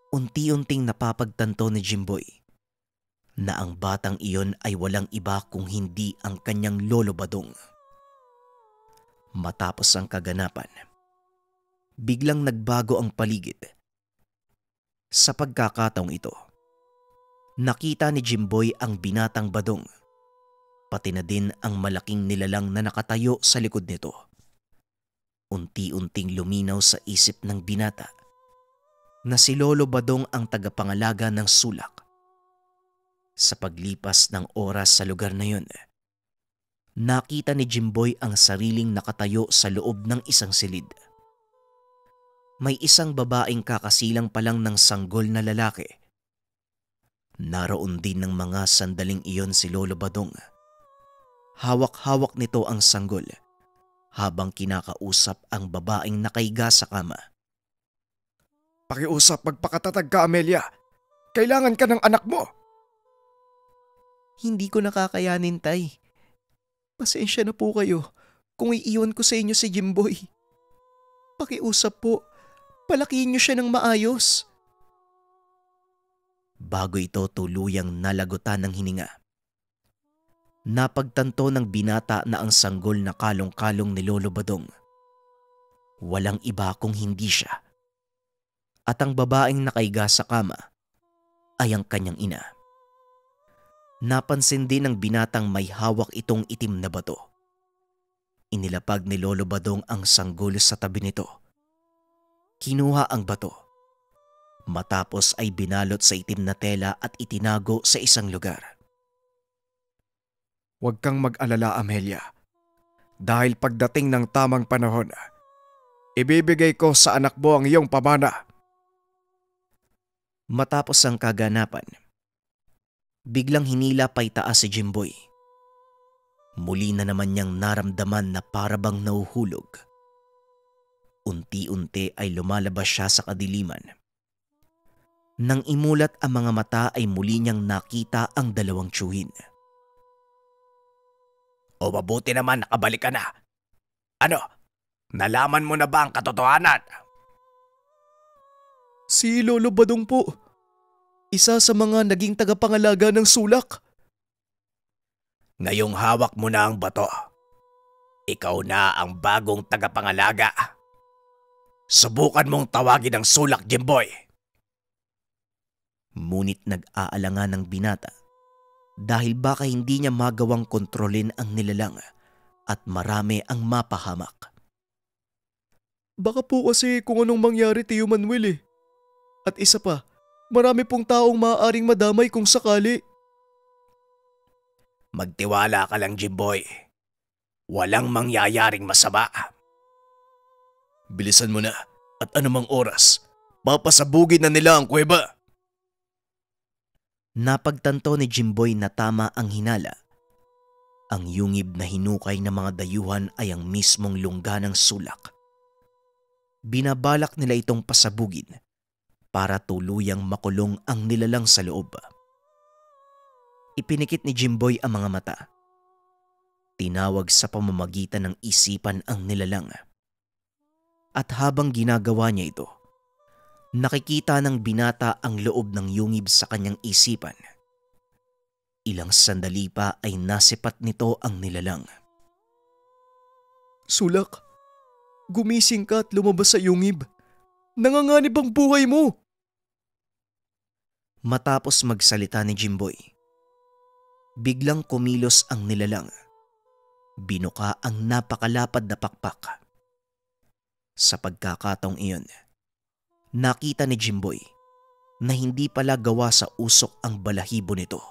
Unti-unting napapagtanto ni Jimboy na ang batang iyon ay walang iba kung hindi ang kanyang lolo Badong. Matapos ang kaganapan, biglang nagbago ang paligid. Sa pagkakataong ito, nakita ni Jimboy ang binatang Badong, pati na din ang malaking nilalang na nakatayo sa likod nito. Unti-unting luminaw sa isip ng binata na si Lolo Badong ang tagapangalaga ng sulak. Sa paglipas ng oras sa lugar na yun, nakita ni Jimboy ang sariling nakatayo sa loob ng isang silid. May isang babaeng kakasilang pa lang ng sanggol na lalaki. Naroon din ng mga sandaling iyon si Lolo Badong. Hawak-hawak nito ang sanggol habang kinakausap ang babaeng nakaiga sa kama. Pakiusap, magpakatatag ka, Amelia. Kailangan ka ng anak mo. Hindi ko nakakayanin, Tay. Pasensya na po kayo kung iiwan ko sa inyo si Jimboy. Pakiusap po, palakihin niyo siya ng maayos. Bago ito tuluyang nalagutan ng hininga, napagtanto ng binata na ang sanggol na kalong-kalong ni Lolo Badong walang iba kung hindi siya. At ang babaeng nakaiga sa kama ay ang kanyang ina. Napansin din ng binatang may hawak itong itim na bato. Inilapag ni Lolo Badong ang sanggol sa tabi nito. Kinuha ang bato. Matapos ay binalot sa itim na tela at itinago sa isang lugar. Huwag kang mag-alala, Amelia. Dahil pagdating ng tamang panahon, ibibigay ko sa anak mo ang iyong pamana. Matapos ang kaganapan, biglang hinila paitaas si Jimboy. Muli na naman niyang naramdaman na parabang nahuhulog. Unti-unti ay lumalabas siya sa kadiliman. Nang imulat ang mga mata ay muli niyang nakita ang dalawang tiyuhin. O mabuti naman nakabalik ka na. Ano? Nalaman mo na ba ang katotohanan? Si Lolo Badong po. Isa sa mga naging tagapangalaga ng sulak. Ngayong hawak mo na ang bato. Ikaw na ang bagong tagapangalaga. Subukan mong tawagin ang sulak, Jimboy. Ngunit nag-aalangan ng binata dahil baka hindi niya magawang kontrolin ang nilalang at marami ang mapahamak. Baka po kasi kung anong mangyari, Tio Manuel eh. At isa pa, marami pong taong maaaring madamay kung sakali. Magtiwala ka lang, Jimboy. Walang mangyayaring masama. Bilisan mo na at anumang oras, papasabugin na nila ang kuweba. Napagtanto ni Jimboy na tama ang hinala. Ang yungib na hinukay ng mga dayuhan ay ang mismong lungga ng sulak. Binabalak nila itong pasabugin para tuluyang makulong ang nilalang sa loob. Ipinikit ni Jimboy ang mga mata. Tinawag sa pamamagitan ng isipan ang nilalang. At habang ginagawa niya ito, nakikita ng binata ang loob ng yungib sa kanyang isipan. Ilang sandali pa ay nasipat nito ang nilalang. Sulak, gumising ka at lumabas sa yungib. Nanganganib ang buhay mo. Matapos magsalita ni Jimboy, biglang kumilos ang nilalang. Binuka ang napakalapad na pakpak. Sa pagkakataong iyon, nakita ni Jimboy na hindi pala gawa sa usok ang balahibo nito,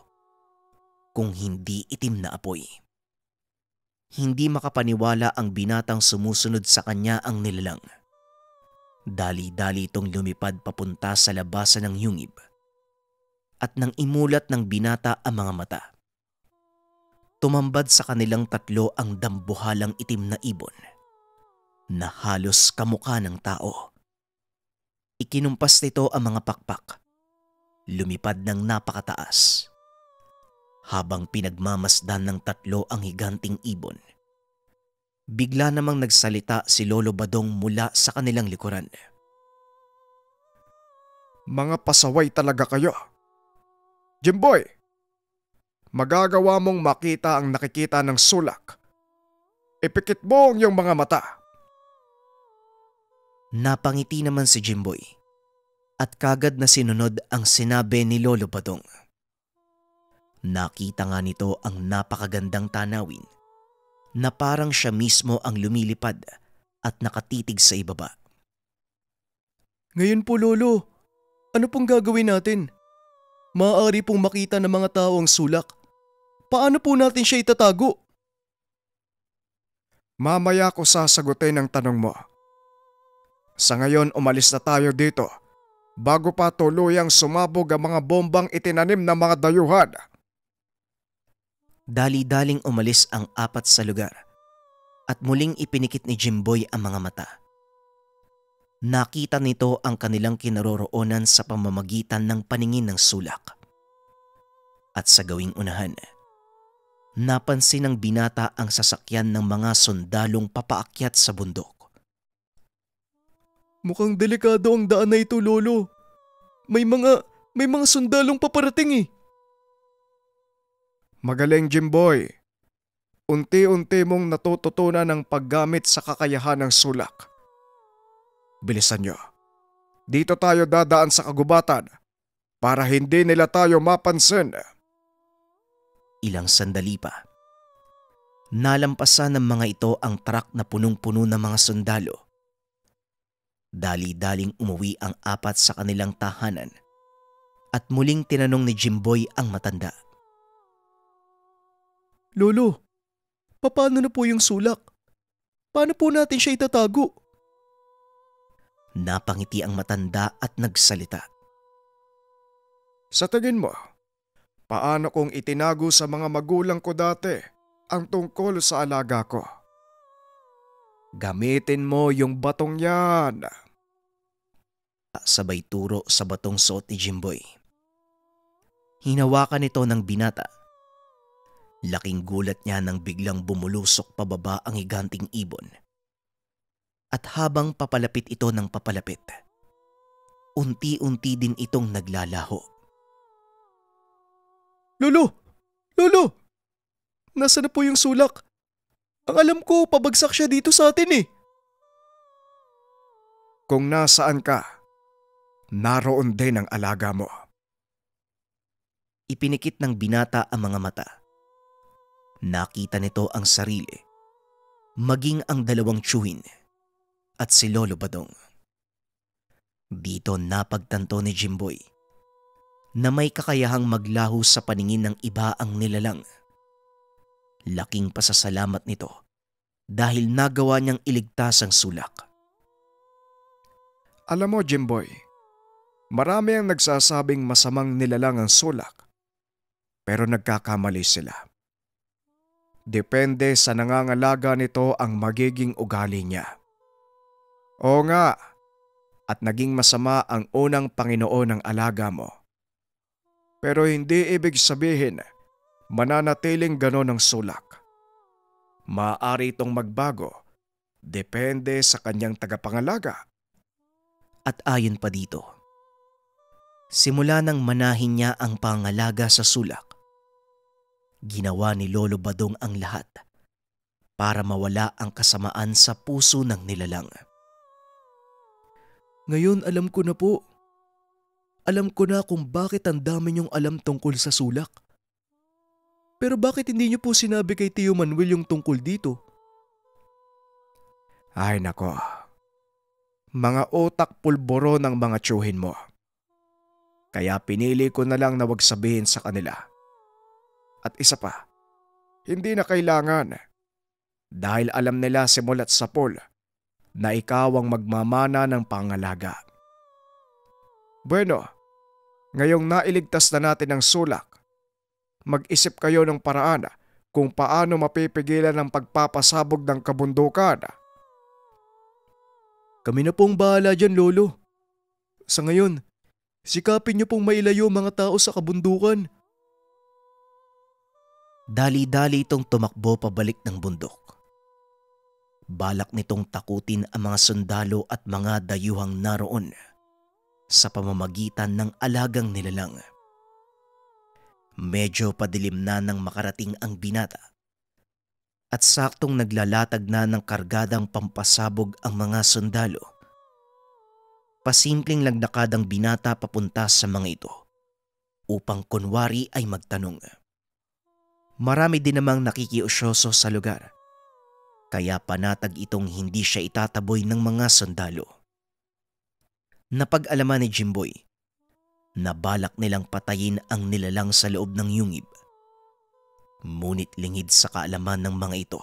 kung hindi itim na apoy. Hindi makapaniwala ang binatang sumusunod sa kanya ang nilalang. Dali-dali itong lumipad papunta sa labasan ng yungib at nang imulat ng binata ang mga mata, tumambad sa kanilang tatlo ang dambuhalang itim na ibon na halos kamukha ng tao. Ikinumpas nito ang mga pakpak, lumipad ng napakataas. Habang pinagmamasdan ng tatlo ang higanting ibon, bigla namang nagsalita si Lolo Badong mula sa kanilang likuran. Mga pasaway talaga kayo. Jimboy, magagawa mong makita ang nakikita ng sulak. Ipikit mo ang iyong mga mata. Napangiti naman si Jimboy at kagad na sinunod ang sinabi ni Lolo Badong. Nakita nga nito ang napakagandang tanawin na parang siya mismo ang lumilipad at nakatitig sa ibaba. Ngayon po, Lolo, ano pong gagawin natin? Maaari pong makita ng mga tao ang sulak. Paano po natin siya itatago? Mamaya ko sasagutin ang tanong mo. Sa ngayon umalis na tayo dito bago pa tuluyang sumabog ang mga bombang itinanim ng mga dayuhan. Dali-daling umalis ang apat sa lugar at muling ipinikit ni Jimboy ang mga mata. Nakita nito ang kanilang kinaroroonan sa pamamagitan ng paningin ng sulak. At sa gawing unahan, napansin ng binata ang sasakyan ng mga sundalong papaakyat sa bundok. Mukhang delikado ang daan na ito, Lolo. May mga sundalong paparating eh. Magaling, Jimboy. Unti-unti mong natututunan ang paggamit sa kakayahan ng sulak. Bilisan nyo. Dito tayo dadaan sa kagubatan para hindi nila tayo mapansin. Ilang sandali pa, nalampasan ng mga ito ang truck na punong-puno ng mga sundalo. Dali-daling umuwi ang apat sa kanilang tahanan at muling tinanong ni Jimboy ang matanda. Lolo, paano na po yung sulak? Paano po natin siya itatago? Napangiti ang matanda at nagsalita. Sa tingin mo, paano kung itinago sa mga magulang ko dati ang tungkol sa alaga ko? Gamitin mo yung batong yan. Sabay turo sa batong suot ni Jimboy. Hinawakan ito ng binata. Laking gulat niya nang biglang bumulusok pababa ang higanting ibon. At habang papalapit ito ng papalapit, unti-unti din itong naglalaho. Lolo! Lolo! Nasaan na po yung sulak? Ang alam ko, pabagsak siya dito sa atin eh. Kung nasaan ka, naroon din ang alaga mo. Ipinikit ng binata ang mga mata. Nakita nito ang sarili, maging ang dalawang tiyuhin at si Lolo Badong. Dito napagtanto ni Jimboy na may kakayahang maglaho sa paningin ng iba ang nilalang. Laking pasasalamat nito dahil nagawa niyang iligtas ang sulak. Alam mo, Jimboy, marami ang nagsasabing masamang nilalang ang sulak, pero nagkakamali sila. Depende sa nangangalaga nito ang magiging ugali niya. Oo nga, at naging masama ang unang Panginoon ng alaga mo. Pero hindi ibig sabihin mananatiling ganon ang sulak. Maaari itong magbago, depende sa kanyang tagapangalaga. At ayon pa dito, simula nang manahin niya ang pangalaga sa sulak, ginawa ni Lolo Badong ang lahat para mawala ang kasamaan sa puso ng nilalang. Ngayon alam ko na po. Alam ko na kung bakit ang dami niyong alam tungkol sa sulak. Pero bakit hindi niyo po sinabi kay Tio Manuel yung tungkol dito? Ay nako, mga utak pulboro ng mga tiyuhin mo. Kaya pinili ko na lang na wag sabihin sa kanila. At isa pa, hindi na kailangan. Dahil alam nila simulat sa pool na ikaw ang magmamana ng pangalaga. Bueno, ngayong nailigtas na natin ang sulak, mag-isip kayo ng paraan kung paano mapipigilan ang pagpapasabog ng kabundukan. Kami na pong bahala dyan, Lolo. Sa ngayon, sikapin niyo pong mailayo mga tao sa kabundukan. Dali-dali itong tumakbo pabalik ng bundok. Balak nitong takutin ang mga sundalo at mga dayuhang naroon sa pamamagitan ng alagang nilalang. Medyo padilim na nang makarating ang binata at saktong naglalatag na ng kargadang pampasabog ang mga sundalo. Pasimpleng lagnakad ang binata papunta sa mga ito upang kunwari ay magtanong. Marami din namang nakikiusyoso sa lugar, kaya panatag itong hindi siya itataboy ng mga sundalo. Napag-alaman ni Jimboy na balak nilang patayin ang nilalang sa loob ng yungib. Ngunit lingid sa kaalaman ng mga ito,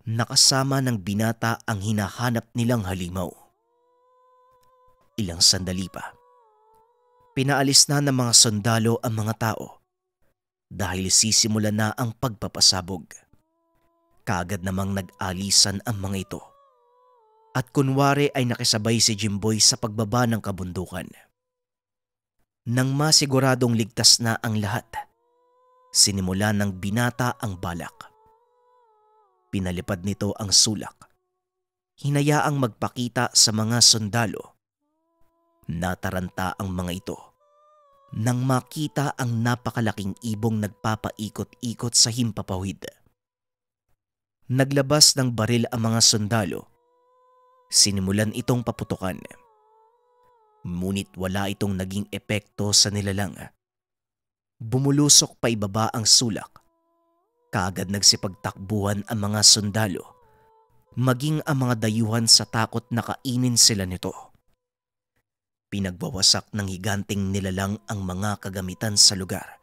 nakasama ng binata ang hinahanap nilang halimaw. Ilang sandali pa, pinaalis na ng mga sundalo ang mga tao dahil sisimula na ang pagpapasabog. Kaagad namang nag-alisan ang mga ito at kunwari ay nakisabay si Jimboy sa pagbaba ng kabundukan. Nang masiguradong ligtas na ang lahat, sinimula ng binata ang balak. Pinalipad nito ang sulak, hinayaang magpakita sa mga sundalo. Nataranta ang mga ito nang makita ang napakalaking ibong nagpapaikot-ikot sa himpapawid. Naglabas ng baril ang mga sundalo. Sinimulan itong paputukan. Ngunit wala itong naging epekto sa nilalang. Bumulusok pa ibaba ang sulak. Kaagad nagsipagtakbuhan ang mga sundalo, maging ang mga dayuhan sa takot na kainin sila nito. Pinagwawasak ng higanting nilalang ang mga kagamitan sa lugar,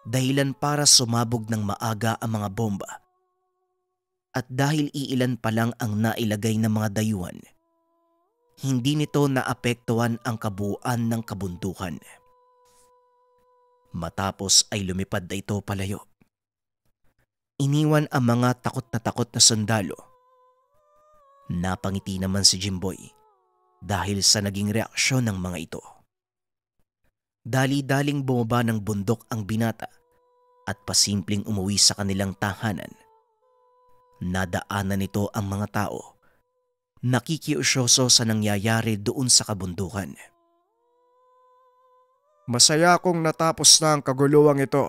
dahilan para sumabog ng maaga ang mga bomba. At dahil iilan pa lang ang nailagay ng mga dayuhan, hindi nito naapektuhan ang kabuuan ng kabundukan. Matapos ay lumipad na ito palayo. Iniwan ang mga takot na sundalo. Napangiti naman si Jimboy dahil sa naging reaksyon ng mga ito. Dali-daling bumaba ng bundok ang binata at pasimpleng umuwi sa kanilang tahanan. Nadaanan nito ang mga tao, nakikiusyoso sa nangyayari doon sa kabundukan. Masaya akong natapos na ang kaguluhang ito.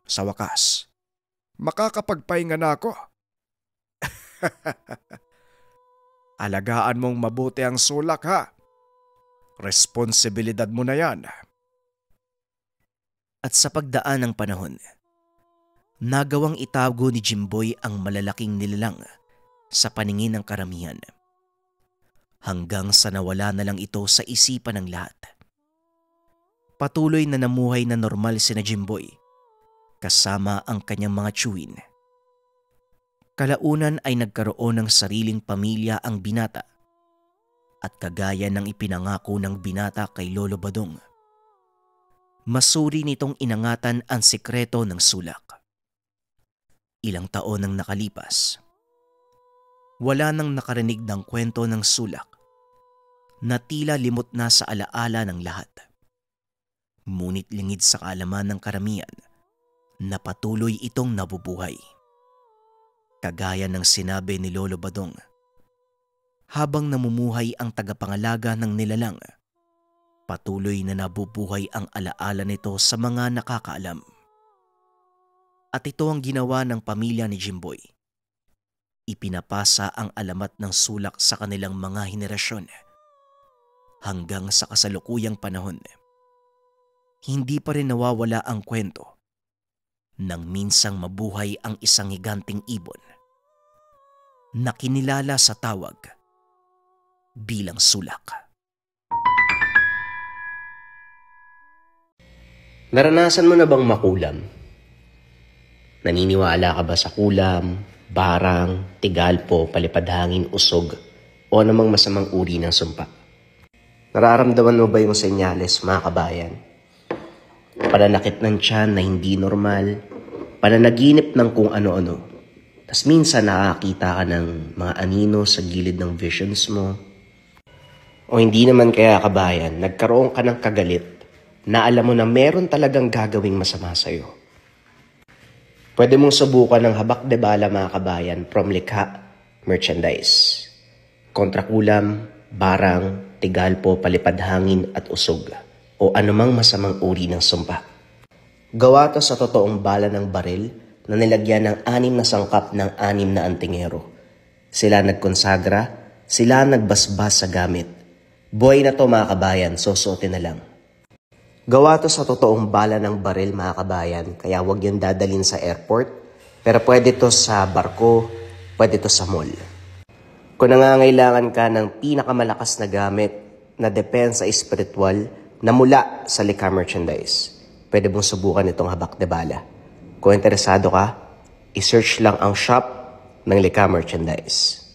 Sa wakas, makakapagpahinga na ako. Alagaan mong mabuti ang sulak ha. Responsibilidad mo na yan. At sa pagdaan ng panahon, nagawang itago ni Jimboy ang malalaking nilalang sa paningin ng karamihan. Hanggang sa nawala na lang ito sa isipan ng lahat. Patuloy na namuhay na normal sina Jimboy kasama ang kanyang mga tiyuhin. Kalaunan ay nagkaroon ng sariling pamilya ang binata at kagaya ng ipinangako ng binata kay Lolo Badong, masuri nitong inangatan ang sikreto ng sulak. Ilang taon nang nakalipas, wala nang nakarinig ng kwento ng sulak na tila limot na sa alaala ng lahat. Ngunit lingid sa kaalaman ng karamihan na patuloy itong nabubuhay. Kagaya ng sinabi ni Lolo Badong, habang namumuhay ang tagapangalaga ng nilalang, patuloy na nabubuhay ang alaala nito sa mga nakakaalam. At ito ang ginawa ng pamilya ni Jimboy. Ipinapasa ang alamat ng sulak sa kanilang mga henerasyon hanggang sa kasalukuyang panahon. Hindi pa rin nawawala ang kwento nang minsang mabuhay ang isang higanting ibon na kinilala sa tawag bilang sulak. Naranasan mo na bang makulam? Naniniwala ka ba sa kulam, barang, tigalpo, palipadhangin, usog, o namang masamang uri ng sumpa? Nararamdaman mo ba yung senyales, mga kabayan? Pananakit ng tiyan na hindi normal, pananaginip ng kung ano-ano. Tas minsan nakakita ka ng mga anino sa gilid ng visions mo. O hindi naman kaya, kabayan, nagkaroon ka ng kagalit na alam mo na meron talagang gagawing masama sa'yo. Pwede mong subukan ng habak de bala, mga kabayan, from likha, merchandise. Kontrakulam, barang, tigalpo, palipadhangin at usog o anumang masamang uri ng sumpa. Gawa to sa totoong bala ng baril na nilagyan ng 6 na sangkap ng 6 na antingero. Sila nagkonsagra, sila nagbasbas sa gamit. Buhay na to, mga kabayan, susuotin na lang. Gawa to sa totoong bala ng baril, mga kabayan, kaya huwag yun dadalhin sa airport. Pero pwede to sa barko, pwede to sa mall. Kung nangangailangan ka ng pinakamalakas na gamit na depensa espiritual na mula sa likha merchandise, pwede mong subukan itong habak de bala. Kung interesado ka, i-search lang ang shop ng likha merchandise.